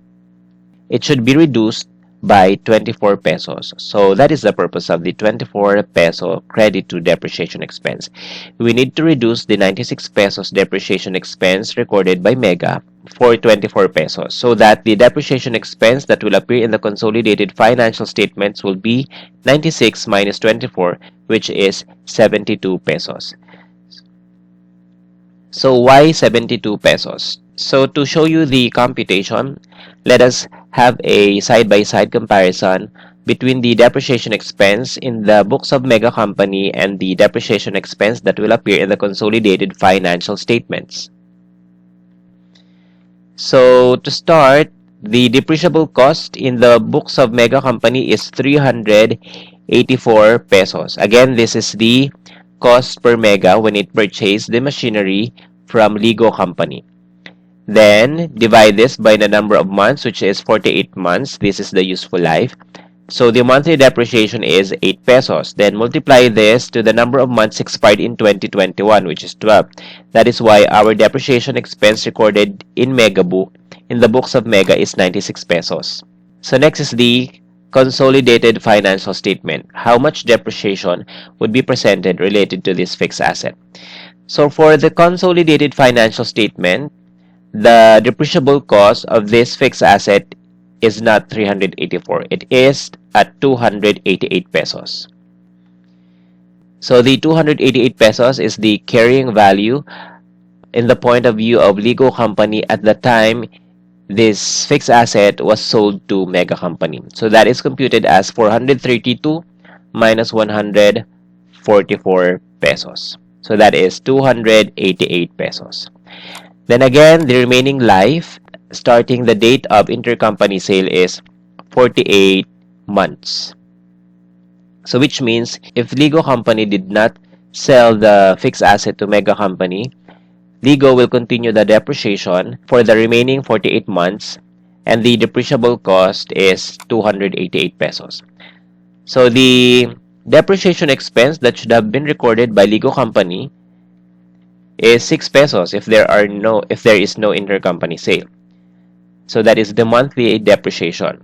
It should be reduced by 24 pesos. So that is the purpose of the 24 peso credit to depreciation expense. We need to reduce the 96 pesos depreciation expense recorded by Mega for 24 pesos so that the depreciation expense that will appear in the consolidated financial statements will be 96 minus 24, which is 72 pesos. So why 72 pesos? So to show you the computation, let us have a side-by-side comparison between the depreciation expense in the books of mega company and the depreciation expense that will appear in the consolidated financial statements. So to start, the depreciable cost in the books of mega company is 384 pesos. Again, this is the cost per mega when it purchased the machinery from Ligo company. Then divide this by the number of months, which is 48 months. This is the useful life. So the monthly depreciation is 8 pesos. Then multiply this to the number of months expired in 2021, which is 12. That is why our depreciation expense recorded in Mega book, in the books of Mega, is 96 pesos. So next is the consolidated financial statement. How much depreciation would be presented related to this fixed asset? So for the consolidated financial statement, the depreciable cost of this fixed asset is not 384. It is at 288 pesos. So the 288 pesos is the carrying value in the point of view of Ligo company at the time this fixed asset was sold to Mega company. So that is computed as 432 minus 144 pesos. So that is 288 pesos. Then again, the remaining life, starting the date of intercompany sale, is 48 months. So which means if Ligo company did not sell the fixed asset to Mega company, Ligo will continue the depreciation for the remaining 48 months, and the depreciable cost is 288 pesos. So the depreciation expense that should have been recorded by Ligo company is 6 pesos if there is no intercompany sale. So that is the monthly depreciation.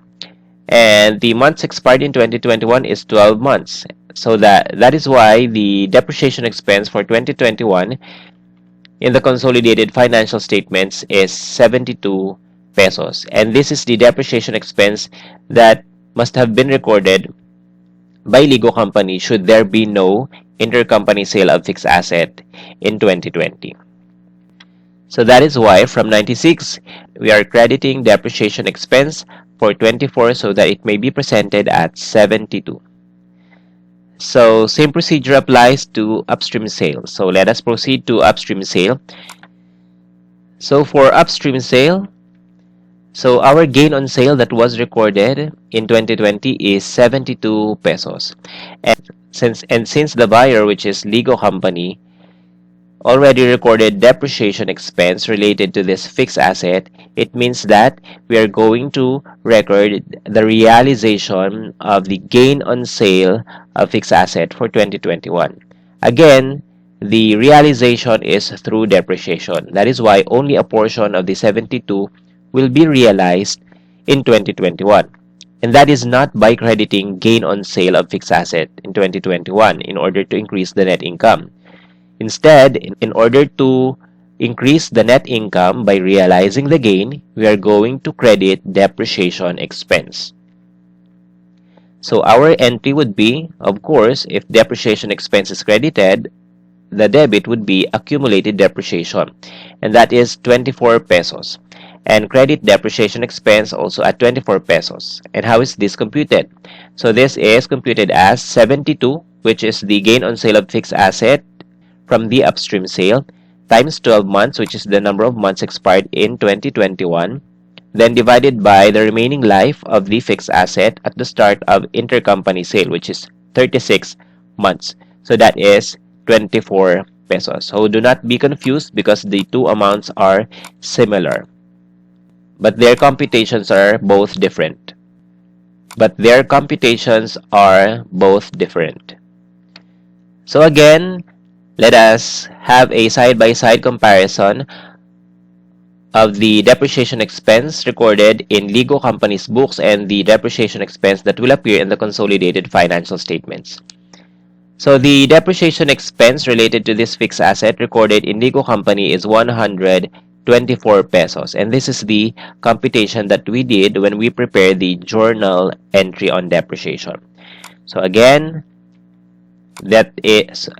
And the months expired in 2021 is 12 months. So that is why the depreciation expense for 2021 in the consolidated financial statements is 72 pesos. And this is the depreciation expense that must have been recorded by Ligo company should there be no intercompany sale of fixed asset in 2020. So that is why from 96, we are crediting depreciation expense for 24 so that it may be presented at 72. So same procedure applies to upstream sale. So let us proceed to upstream sale. So for upstream sale, so our gain on sale that was recorded in 2020 is 72 pesos. And since the buyer, which is Ligo company, already recorded depreciation expense related to this fixed asset, it means that we are going to record the realization of the gain on sale of fixed asset for 2021. Again, the realization is through depreciation. That is why only a portion of the 72 will be realized in 2021. And that is not by crediting gain on sale of fixed asset in 2021 in order to increase the net income. Instead, in order to increase the net income by realizing the gain, we are going to credit depreciation expense. So our entry would be, of course, if depreciation expense is credited, the debit would be accumulated depreciation, and that is 24 pesos. And credit depreciation expense also at 24 pesos. And how is this computed? So this is computed as 72, which is the gain on sale of fixed asset from the upstream sale, times 12 months, which is the number of months expired in 2021, then divided by the remaining life of the fixed asset at the start of intercompany sale, which is 36 months. So that is 24 pesos. So do not be confused because the two amounts are similar, but their computations are both different. So again, let us have a side-by-side comparison of the depreciation expense recorded in Ligo company's books and the depreciation expense that will appear in the consolidated financial statements. So the depreciation expense related to this fixed asset recorded in Ligo company is 124 pesos. And this is the computation that we did when we prepared the journal entry on depreciation. So again, that is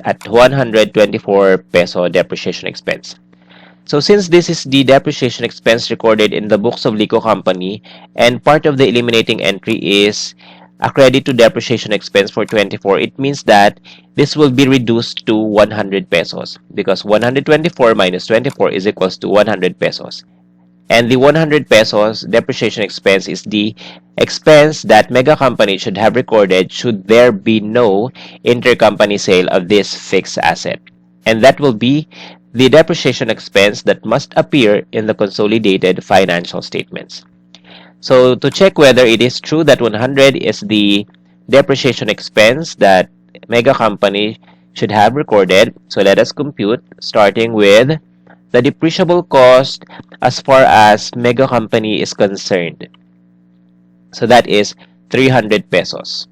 at 124 peso depreciation expense. So since this is the depreciation expense recorded in the books of legal company and part of the eliminating entry is a credit to depreciation expense for 24, it means that this will be reduced to 100 pesos because 124 minus 24 is equals to 100 pesos. And the 100 pesos depreciation expense is the expense that mega company should have recorded should there be no intercompany sale of this fixed asset. And that will be the depreciation expense that must appear in the consolidated financial statements. So to check whether it is true that 100 is the depreciation expense that mega company should have recorded, so let us compute starting with the depreciable cost as far as mega company is concerned. So that is 300 pesos.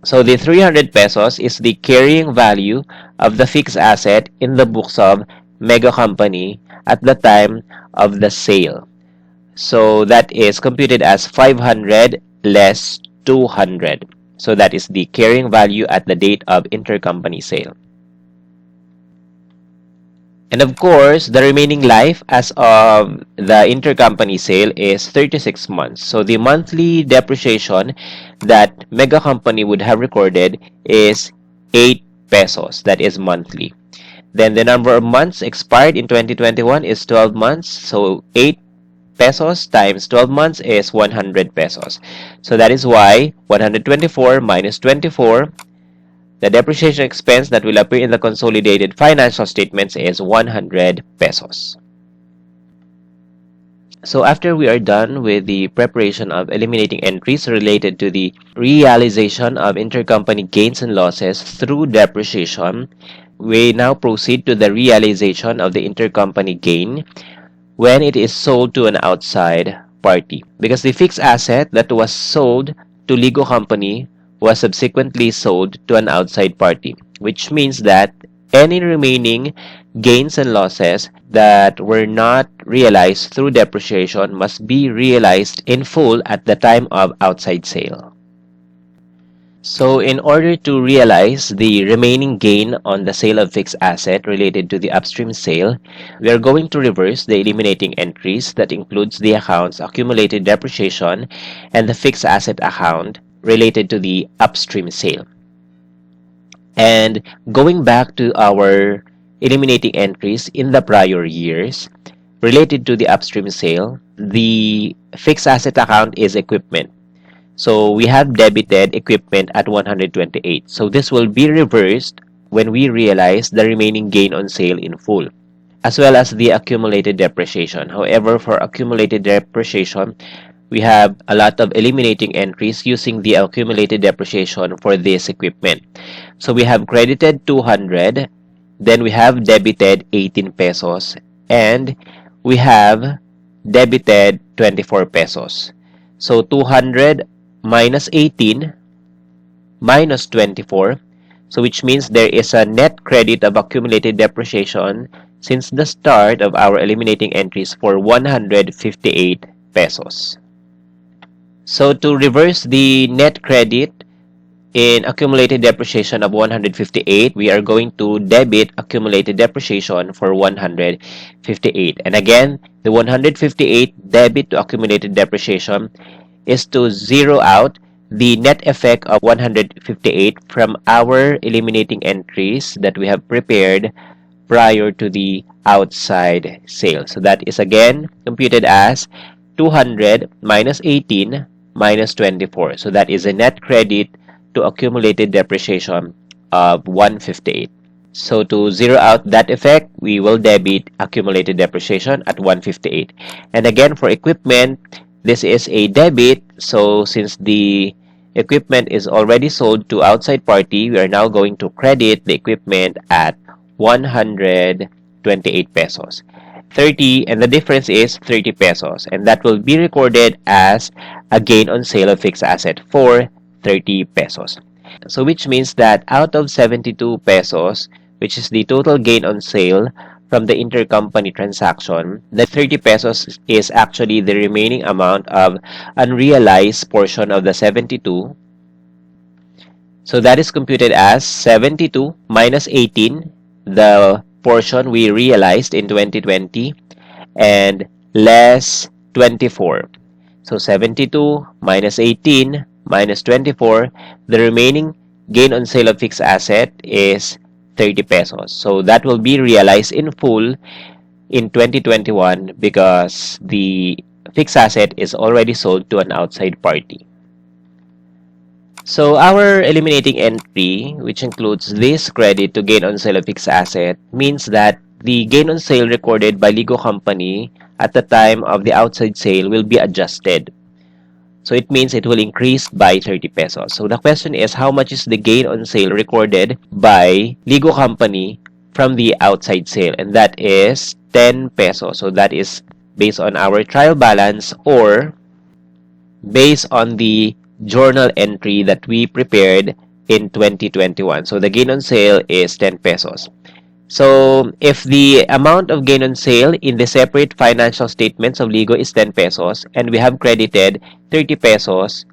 So the 300 pesos is the carrying value of the fixed asset in the books of mega company at the time of the sale. So that is computed as 500 less 200. So that is the carrying value at the date of intercompany sale. And of course, the remaining life as of the intercompany sale is 36 months. So the monthly depreciation that mega company would have recorded is 8 pesos. That is monthly. Then the number of months expired in 2021 is 12 months. So 8 pesos times 12 months is 100 pesos. So that is why 124 minus 24, the depreciation expense that will appear in the consolidated financial statements is 100 pesos. So after we are done with the preparation of eliminating entries related to the realization of intercompany gains and losses through depreciation, we now proceed to the realization of the intercompany gain when it is sold to an outside party. Because the fixed asset that was sold to legal company was subsequently sold to an outside party, which means that any remaining gains and losses that were not realized through depreciation must be realized in full at the time of outside sale. So in order to realize the remaining gain on the sale of fixed asset related to the upstream sale, we are going to reverse the eliminating entries that includes the accounts accumulated depreciation and the fixed asset account related to the upstream sale. And going back to our eliminating entries in the prior years related to the upstream sale, the fixed asset account is equipment. So we have debited equipment at 128. So this will be reversed when we realize the remaining gain on sale in full, as well as the accumulated depreciation. However, for accumulated depreciation, we have a lot of eliminating entries using the accumulated depreciation for this equipment. So we have credited 200, then we have debited 18 pesos, and we have debited 24 pesos. So 200 minus 18 minus 24, so which means there is a net credit of accumulated depreciation since the start of our eliminating entries for 158 pesos. So to reverse the net credit in accumulated depreciation of 158, we are going to debit accumulated depreciation for 158. And again, the 158 debit to accumulated depreciation is to zero out the net effect of 158 from our eliminating entries that we have prepared prior to the outside sale. So that is again computed as 200 minus 18 minus 24. So that is a net credit to accumulated depreciation of 158. So to zero out that effect, we will debit accumulated depreciation at 158. And again, for equipment, this is a debit. So since the equipment is already sold to outside party, we are now going to credit the equipment at 128 pesos. 30, and the difference is 30 pesos. And that will be recorded as a gain on sale of fixed asset for 30 pesos. So which means that out of 72 pesos, which is the total gain on sale from the intercompany transaction, the 30 pesos is actually the remaining amount of unrealized portion of the 72. So that is computed as 72 minus 18, the portion we realized in 2020, and less 24. So 72 minus 18 minus 24, the remaining gain on sale of fixed asset is 30 pesos. So that will be realized in full in 2021 because the fixed asset is already sold to an outside party. So our eliminating entry, which includes this credit to gain on sale of fixed asset, means that the gain on sale recorded by Ligo Company at the time of the outside sale will be adjusted. So it means it will increase by 30 pesos. So the question is, how much is the gain on sale recorded by Ligo Company from the outside sale? And that is 10 pesos. So that is based on our trial balance or based on the journal entry that we prepared in 2021. So the gain on sale is 10 pesos. So if the amount of gain on sale in the separate financial statements of Ligo is 10 pesos and we have credited 30 pesos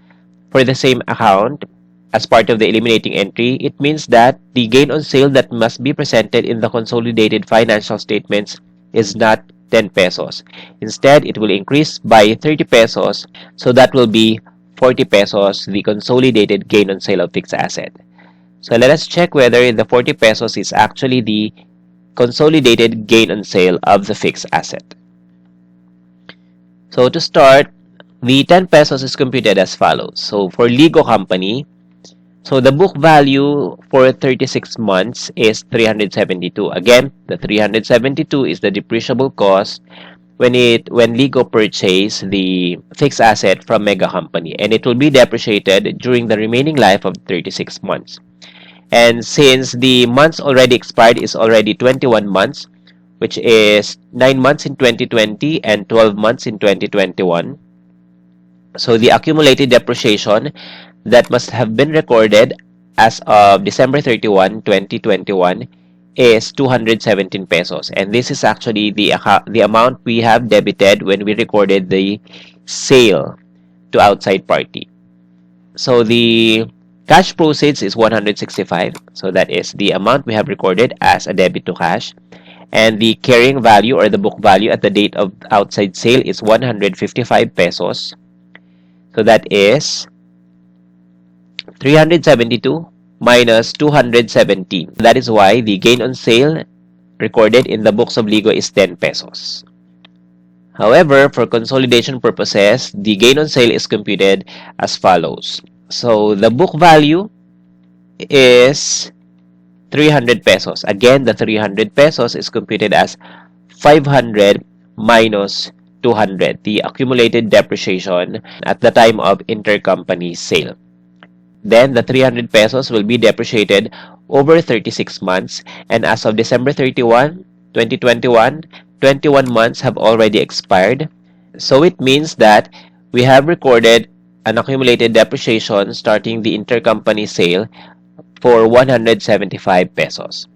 for the same account as part of the eliminating entry, it means that the gain on sale that must be presented in the consolidated financial statements is not 10 pesos. Instead, it will increase by 30 pesos, so that will be 40 pesos, the consolidated gain on sale of fixed asset. So let us check whether the 40 pesos is actually the consolidated gain on sale of the fixed asset. So to start, the 10 pesos is computed as follows. So for Ligo Company, so the book value for 36 months is 372. Again, the 372 is the depreciable cost when Ligo purchased the fixed asset from Mega Company, and it will be depreciated during the remaining life of 36 months. And since the months already expired is already 21 months, which is 9 months in 2020 and 12 months in 2021, so the accumulated depreciation that must have been recorded as of December 31, 2021 is 217 pesos. And this is actually the amount we have debited when we recorded the sale to outside party. So the cash proceeds is 165. So that is the amount we have recorded as a debit to cash. And the carrying value or the book value at the date of outside sale is 155 pesos. So that is 372 minus 217. That is why the gain on sale recorded in the books of Ligo is 10 pesos. However, for consolidation purposes, the gain on sale is computed as follows. So the book value is 300 pesos. Again, the 300 pesos is computed as 500 minus 200, the accumulated depreciation at the time of intercompany sale. Then the 300 pesos will be depreciated over 36 months, and as of December 31, 2021, 21 months have already expired. So it means that we have recorded an accumulated depreciation starting the intercompany sale for 175 pesos.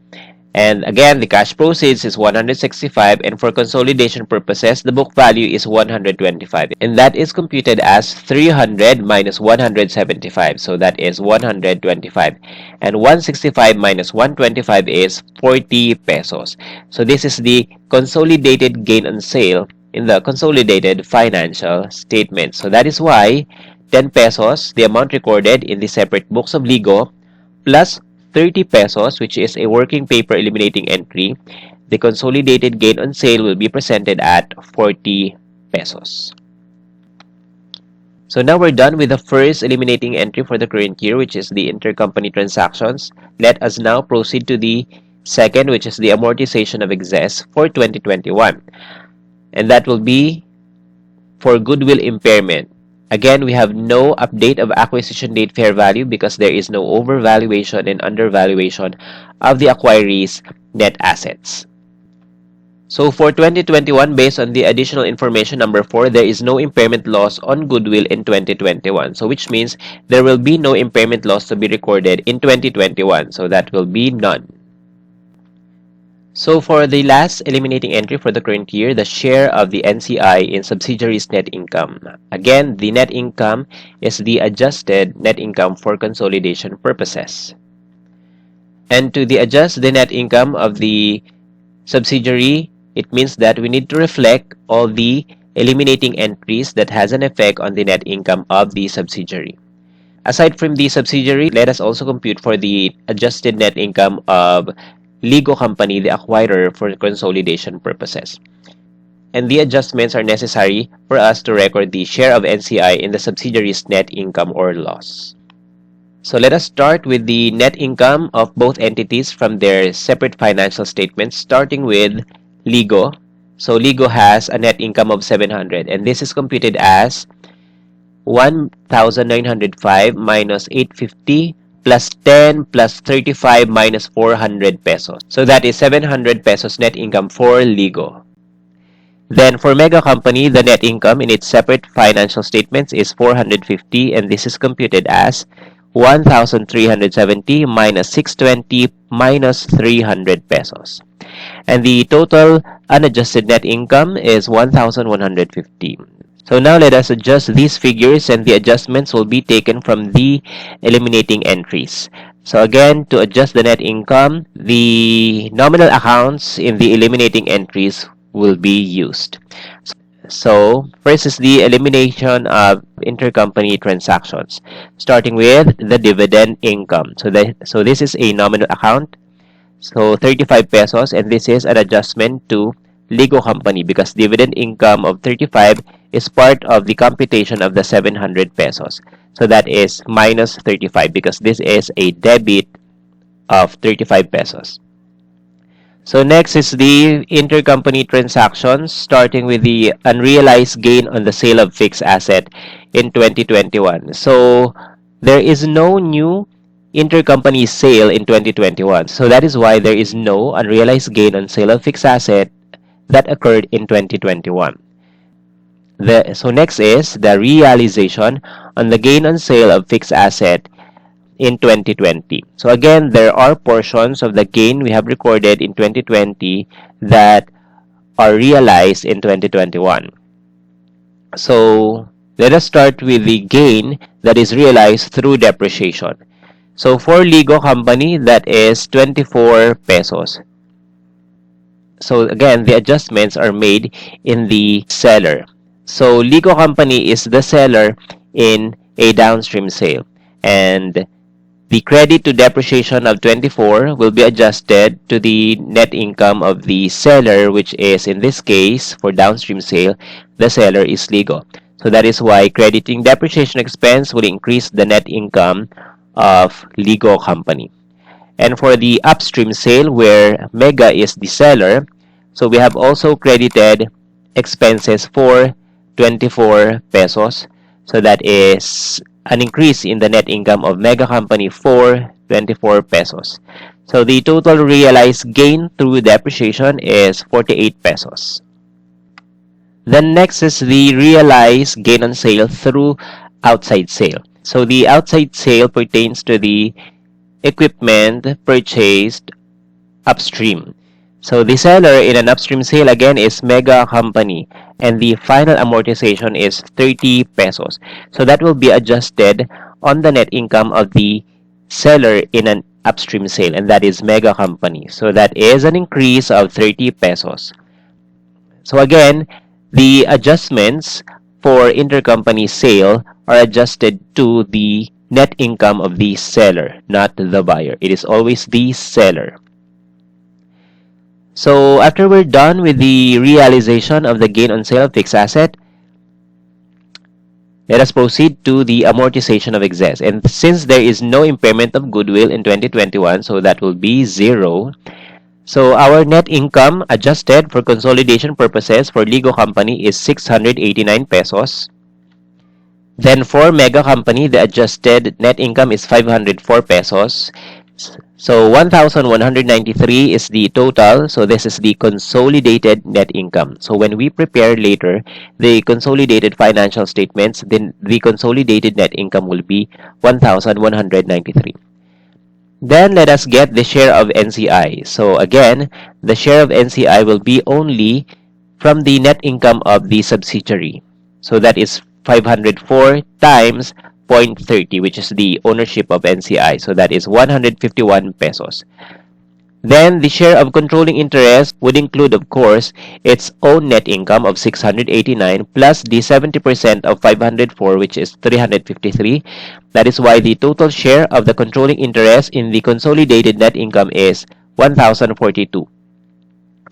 And again, the cash proceeds is 165, and for consolidation purposes, the book value is 125. And that is computed as 300 minus 175. So that is 125. And 165 minus 125 is 40 pesos. So this is the consolidated gain on sale in the consolidated financial statement. So that is why 10 pesos, the amount recorded in the separate books of Ligo, plus 30 pesos, which is a working paper eliminating entry, the consolidated gain on sale will be presented at 40 pesos. So now we're done with the first eliminating entry for the current year, which is the intercompany transactions. Let us now proceed to the second, which is the amortization of excess for 2021. And that will be for Goodwill Impairment. Again, we have no update of acquisition date fair value because there is no overvaluation and undervaluation of the acquiree's net assets. So for 2021, based on the additional information number 4, there is no impairment loss on goodwill in 2021. So which means there will be no impairment loss to be recorded in 2021. So that will be none. So for the last eliminating entry for the current year, the share of the NCI in subsidiaries net income. Again, the net income is the adjusted net income for consolidation purposes. And to adjust the net income of the subsidiary It means that we need to reflect all the eliminating entries that has an effect on the net income of the subsidiary. Aside from the subsidiary, let us also compute for the adjusted net income of legal company, the acquirer, for consolidation purposes. And the adjustments are necessary for us to record the share of NCI in the subsidiary's net income or loss. So let us start with the net income of both entities from their separate financial statements, starting with Ligo. So Ligo has a net income of 700, and this is computed as 1,905 minus 850 plus 10 plus 35 minus 400 pesos. So that is 700 pesos net income for Ligo. Then for Mega Company, the net income in its separate financial statements is 450, and this is computed as 1,370 minus 620 minus 300 pesos. And the total unadjusted net income is 1,150. So now let us adjust these figures, and the adjustments will be taken from the eliminating entries. So again, to adjust the net income, the nominal accounts in the eliminating entries will be used. So first is the elimination of intercompany transactions, starting with the dividend income. So this is a nominal account. So 35 pesos, and this is an adjustment to legal company because dividend income of 35 is part of the computation of the 700 pesos. So that is minus 35 because this is a debit of 35 pesos. So next is the intercompany transactions, starting with the unrealized gain on the sale of fixed asset in 2021. So there is no new intercompany sale in 2021. So that is why there is no unrealized gain on sale of fixed asset that occurred in 2021. So next is the realization on the gain on sale of fixed asset in 2020. So again, there are portions of the gain we have recorded in 2020 that are realized in 2021. So let us start with the gain that is realized through depreciation. So for Ligo Company, that is 24 pesos. So again, the adjustments are made in the seller. So Ligo Company is the seller in a downstream sale, and the credit to depreciation of 24 will be adjusted to the net income of the seller, which is, in this case, for downstream sale, the seller is Ligo. So that is why crediting depreciation expense will increase the net income of Ligo Company. And for the upstream sale, where Mega is the seller, so we have also credited expenses for 24 pesos. So that is an increase in the net income of Mega Company for 24 pesos. So the total realized gain through depreciation is 48 pesos. Then next is the realized gain on sale through outside sale. So the outside sale pertains to the equipment purchased upstream. So the seller in an upstream sale again is Mega Company, and the final amortization is 30 pesos. So that will be adjusted on the net income of the seller in an upstream sale, and that is Mega Company. So that is an increase of 30 pesos. So again, the adjustments for intercompany sale are adjusted to the net income of the seller, not the buyer. It is always the seller. So after we're done with the realization of the gain on sale of fixed asset, let us proceed to the amortization of excess. And since there is no impairment of goodwill in 2021, so that will be 0. So our net income adjusted for consolidation purposes for Ligo Company is 689 pesos. Then for Mega Company, the adjusted net income is 504 pesos. So 1,193 is the total. So this is the consolidated net income. So when we prepare later the consolidated financial statements, then the consolidated net income will be 1,193. Then let us get the share of NCI. So again, the share of NCI will be only from the net income of the subsidiary. So that is 504 times 0.30, which is the ownership of NCI. So that is 151 pesos. Then the share of controlling interest would include, of course, its own net income of 689 plus the 70% of 504, which is 353. That is why the total share of the controlling interest in the consolidated net income is 1,042.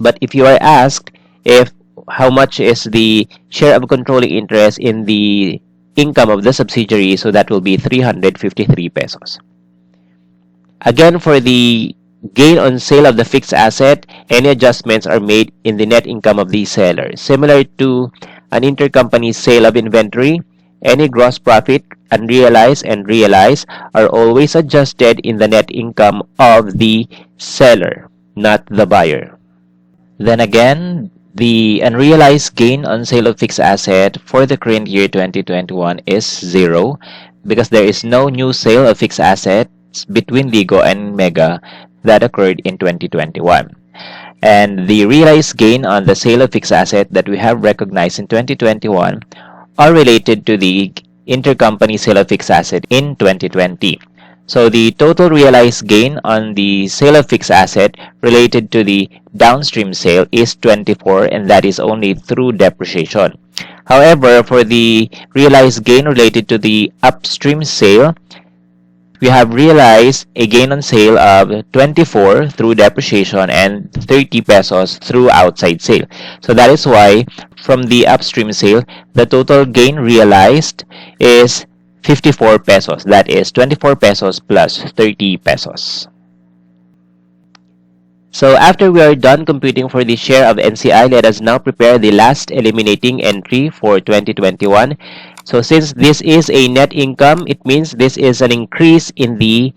But if you are asked if how much is the share of controlling interest in the income of the subsidiary, so that will be 353 pesos. Again, for the gain on sale of the fixed asset, any adjustments are made in the net income of the seller. Similar to an intercompany sale of inventory, any gross profit, unrealized and realized, are always adjusted in the net income of the seller, not the buyer. Then again, the unrealized gain on sale of fixed asset for the current year 2021 is 0 because there is no new sale of fixed assets between Ligo and Mega that occurred in 2021. And the realized gain on the sale of fixed asset that we have recognized in 2021 are related to the intercompany sale of fixed asset in 2020. So the total realized gain on the sale of fixed asset related to the downstream sale is 24, and that is only through depreciation. However, for the realized gain related to the upstream sale, we have realized a gain on sale of 24 through depreciation and 30 pesos through outside sale. So that is why from the upstream sale, the total gain realized is 54 pesos. That is 24 pesos plus 30 pesos. So after we are done computing for the share of NCI, let us now prepare the last eliminating entry for 2021. So since this is a net income, it means this is an increase in the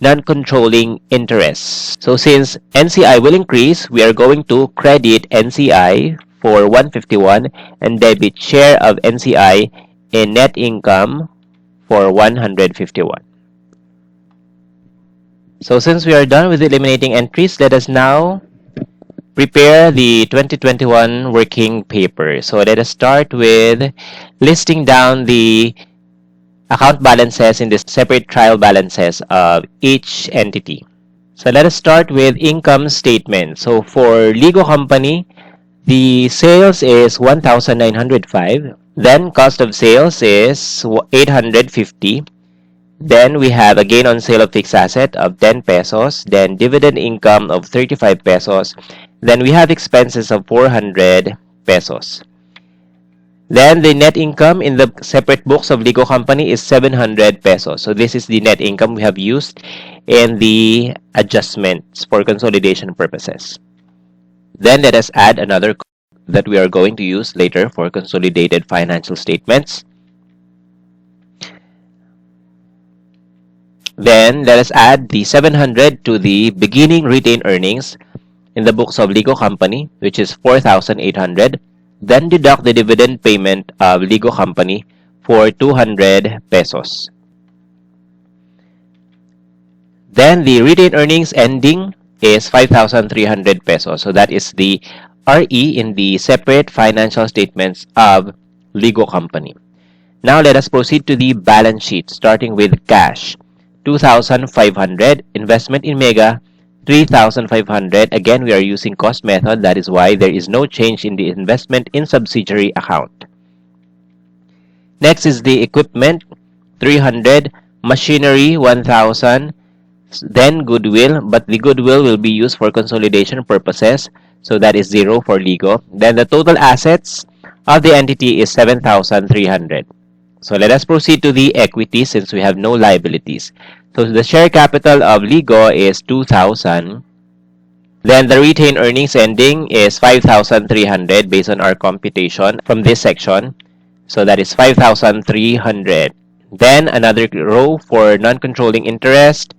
non-controlling interest. So since NCI will increase, we are going to credit NCI for 151 and debit share of NCI in net income for 151. So since we are done with eliminating entries, let us now prepare the 2021 working paper. So let us start with listing down the account balances in the separate trial balances of each entity. So let us start with income statement. So for Ligo Company, the sales is 1,905. Then cost of sales is 850. Then we have a gain on sale of fixed asset of 10 pesos. Then dividend income of 35 pesos. Then we have expenses of 400 pesos. Then the net income in the separate books of Ligo Company is 700 pesos. So this is the net income we have used in the adjustments for consolidation purposes. Then let us add another code that we are going to use later for consolidated financial statements. Then let us add the 700 to the beginning retained earnings in the books of Ligo Company, which is 4,800. Then deduct the dividend payment of Ligo Company for 200 pesos. Then the retained earnings ending is 5,300 pesos. So that is the RE in the separate financial statements of Ligo Company. Now let us proceed to the balance sheet, starting with cash. 2,500. Investment in Mega, 3,500. Again, we are using cost method. That is why there is no change in the investment in subsidiary account. Next is the equipment, 300. Machinery, 1,000. Then goodwill, but the goodwill will be used for consolidation purposes. So that is 0 for Ligo. Then the total assets of the entity is 7,300. So let us proceed to the equity since we have no liabilities. So the share capital of Ligo is 2,000. Then the retained earnings ending is 5,300 based on our computation from this section. So that is 5,300. Then another row for non-controlling interest.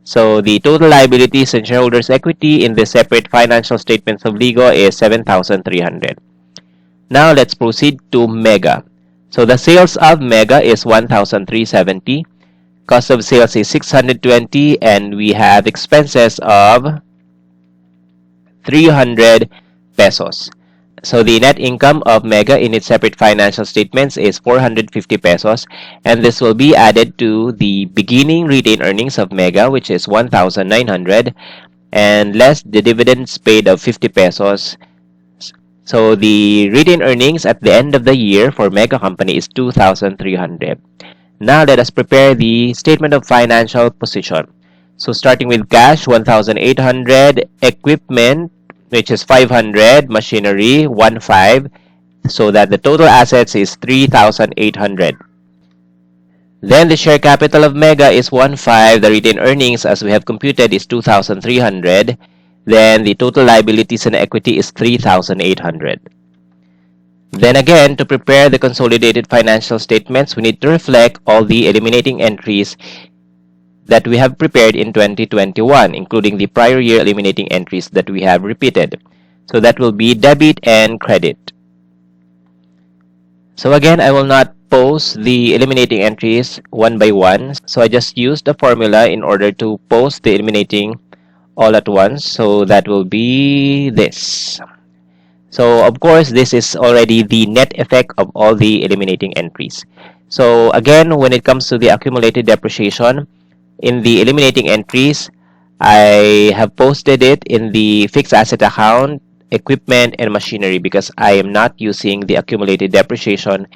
So the total liabilities and shareholders' equity in the separate financial statements of Ligo is 7,300. Now let's proceed to Mega. So the sales of Mega is 1,370. Cost of sales is 620, and we have expenses of 300 pesos. So the net income of Mega in its separate financial statements is 450 pesos, and this will be added to the beginning retained earnings of Mega, which is 1,900, and less the dividends paid of 50 pesos. So the retained earnings at the end of the year for Mega Company is 2,300. Now let us prepare the statement of financial position. So starting with cash, 1,800, equipment, which is 500, machinery, 1,500, so that the total assets is 3,800. Then the share capital of Mega is 1,500. The retained earnings, as we have computed, is 2,300. Then the total liabilities and equity is 3,800. Then again, to prepare the consolidated financial statements, we need to reflect all the eliminating entries that we have prepared in 2021, including the prior year eliminating entries that we have repeated. So that will be debit and credit. So again, I will not post the eliminating entries one by one. So I just used the formula in order to post the eliminating all at once. So that will be this. So of course, this is already the net effect of all the eliminating entries. So again, when it comes to the accumulated depreciation, in the eliminating entries, I have posted it in the fixed asset account, equipment, and machinery because I am not using the accumulated depreciation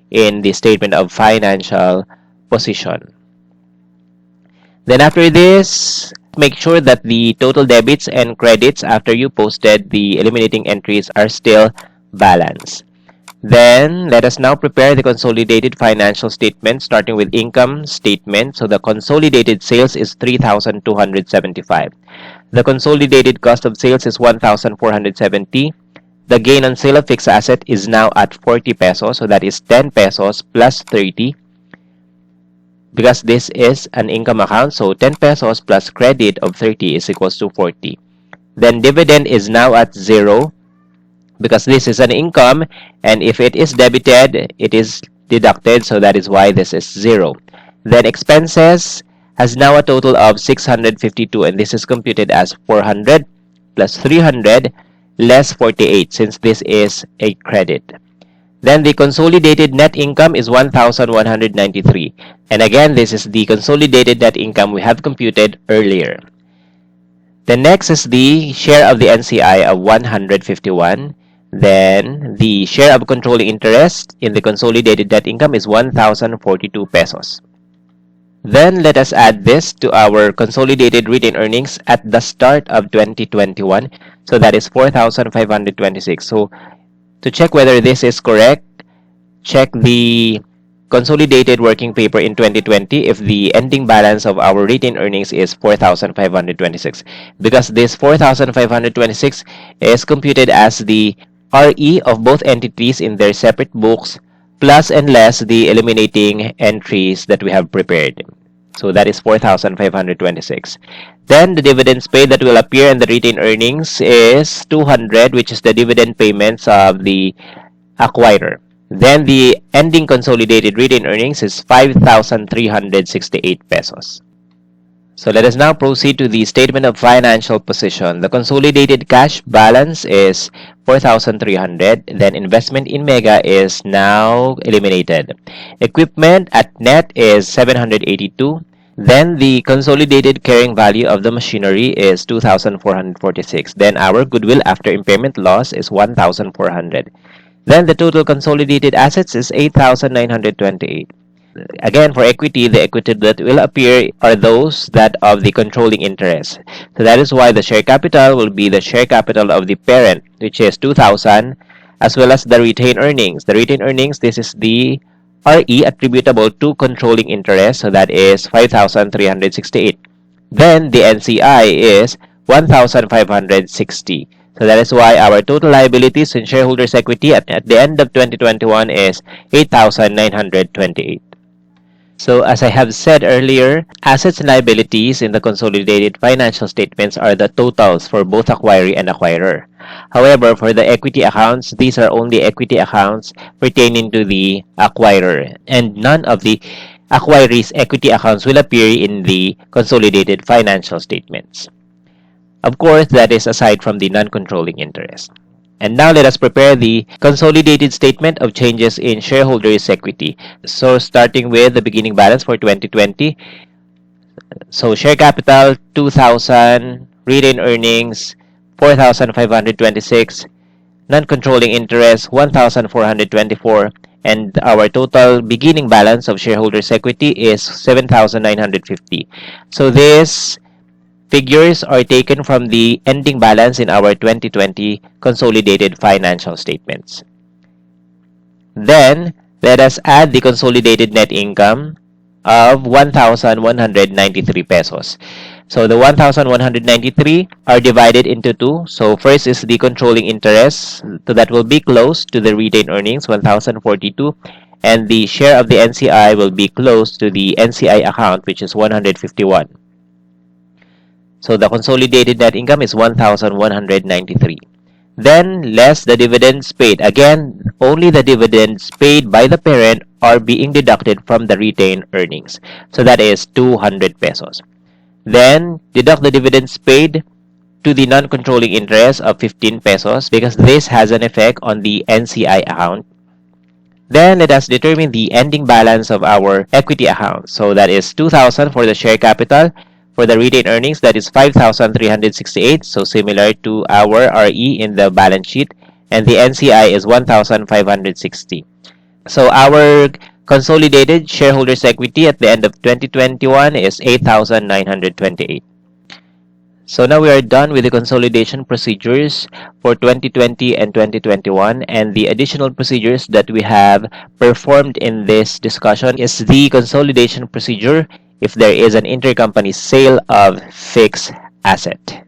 in the statement of financial position. Then after this, make sure that the total debits and credits after you posted the eliminating entries are still balanced. Then, let us now prepare the consolidated financial statement starting with income statement. So the consolidated sales is 3,275. The consolidated cost of sales is 1,470. The gain on sale of fixed asset is now at 40 pesos. So that is 10 pesos plus 30. Because this is an income account, so 10 pesos plus credit of 30 is equals to 40. Then dividend is now at 0 because this is an income, and if it is debited, it is deducted, so that is why this is 0. Then expenses has now a total of 652, and this is computed as 400 plus 300 less 48 since this is a credit. Then the consolidated net income is 1,193. And again, this is the consolidated net income we have computed earlier. The next is the share of the NCI of 151. Then the share of controlling interest in the consolidated net income is 1,042 pesos. Then let us add this to our consolidated retained earnings at the start of 2021. So that is 4,526. So to check whether this is correct, check the consolidated working paper in 2020 if the ending balance of our retained earnings is 4,526. Because this 4,526 is computed as the RE of both entities in their separate books plus and less the eliminating entries that we have prepared. So that is 4,526. Then the dividends paid that will appear in the retained earnings is 200, which is the dividend payments of the acquirer. Then the ending consolidated retained earnings is 5,368 pesos. So let us now proceed to the statement of financial position. The consolidated cash balance is 4,300. Then investment in Mega is now eliminated. Equipment at net is 782. Then the consolidated carrying value of the machinery is 2,446. Then our goodwill after impairment loss is 1,400. Then the total consolidated assets is 8,928. Again, for equity, the equity that will appear are those that of the controlling interest. So that is why the share capital will be the share capital of the parent, which is 2,000, as well as the retained earnings. The retained earnings, this is the RE attributable to controlling interest, so that is 5,368. Then the NCI is 1,560. So that is why our total liabilities and shareholders' equity at the end of 2021 is 8,928. So as I have said earlier, assets and liabilities in the consolidated financial statements are the totals for both acquiree and acquirer. However, for the equity accounts, these are only equity accounts pertaining to the acquirer, and none of the acquiree's equity accounts will appear in the consolidated financial statements. Of course, that is aside from the non-controlling interest. And now let us prepare the consolidated statement of changes in shareholders' equity. So starting with the beginning balance for 2020, So share capital 2,000, retained earnings 4,526, non-controlling interest 1,424, and our total beginning balance of shareholders' equity is 7,950. So these figures are taken from the ending balance in our 2020 consolidated financial statements. Then, let us add the consolidated net income of 1,193 pesos. So the 1,193 are divided into two. So first is the controlling interest. So that will be close to the retained earnings, 1,042. And the share of the NCI will be close to the NCI account, which is 151. So the consolidated net income is 1,193. Then less the dividends paid. Again, only the dividends paid by the parent are being deducted from the retained earnings. So that is 200 pesos. Then deduct the dividends paid to the non-controlling interest of 15 pesos because this has an effect on the NCI account. Then let us determine the ending balance of our equity account. So that is 2,000 for the share capital. For the retained earnings, that is 5,368. So similar to our RE in the balance sheet. And the NCI is 1,560. So our consolidated shareholders' equity at the end of 2021 is 8,928. So now we are done with the consolidation procedures for 2020 and 2021, and the additional procedures that we have performed in this discussion is the consolidation procedure if there is an intercompany sale of fixed asset.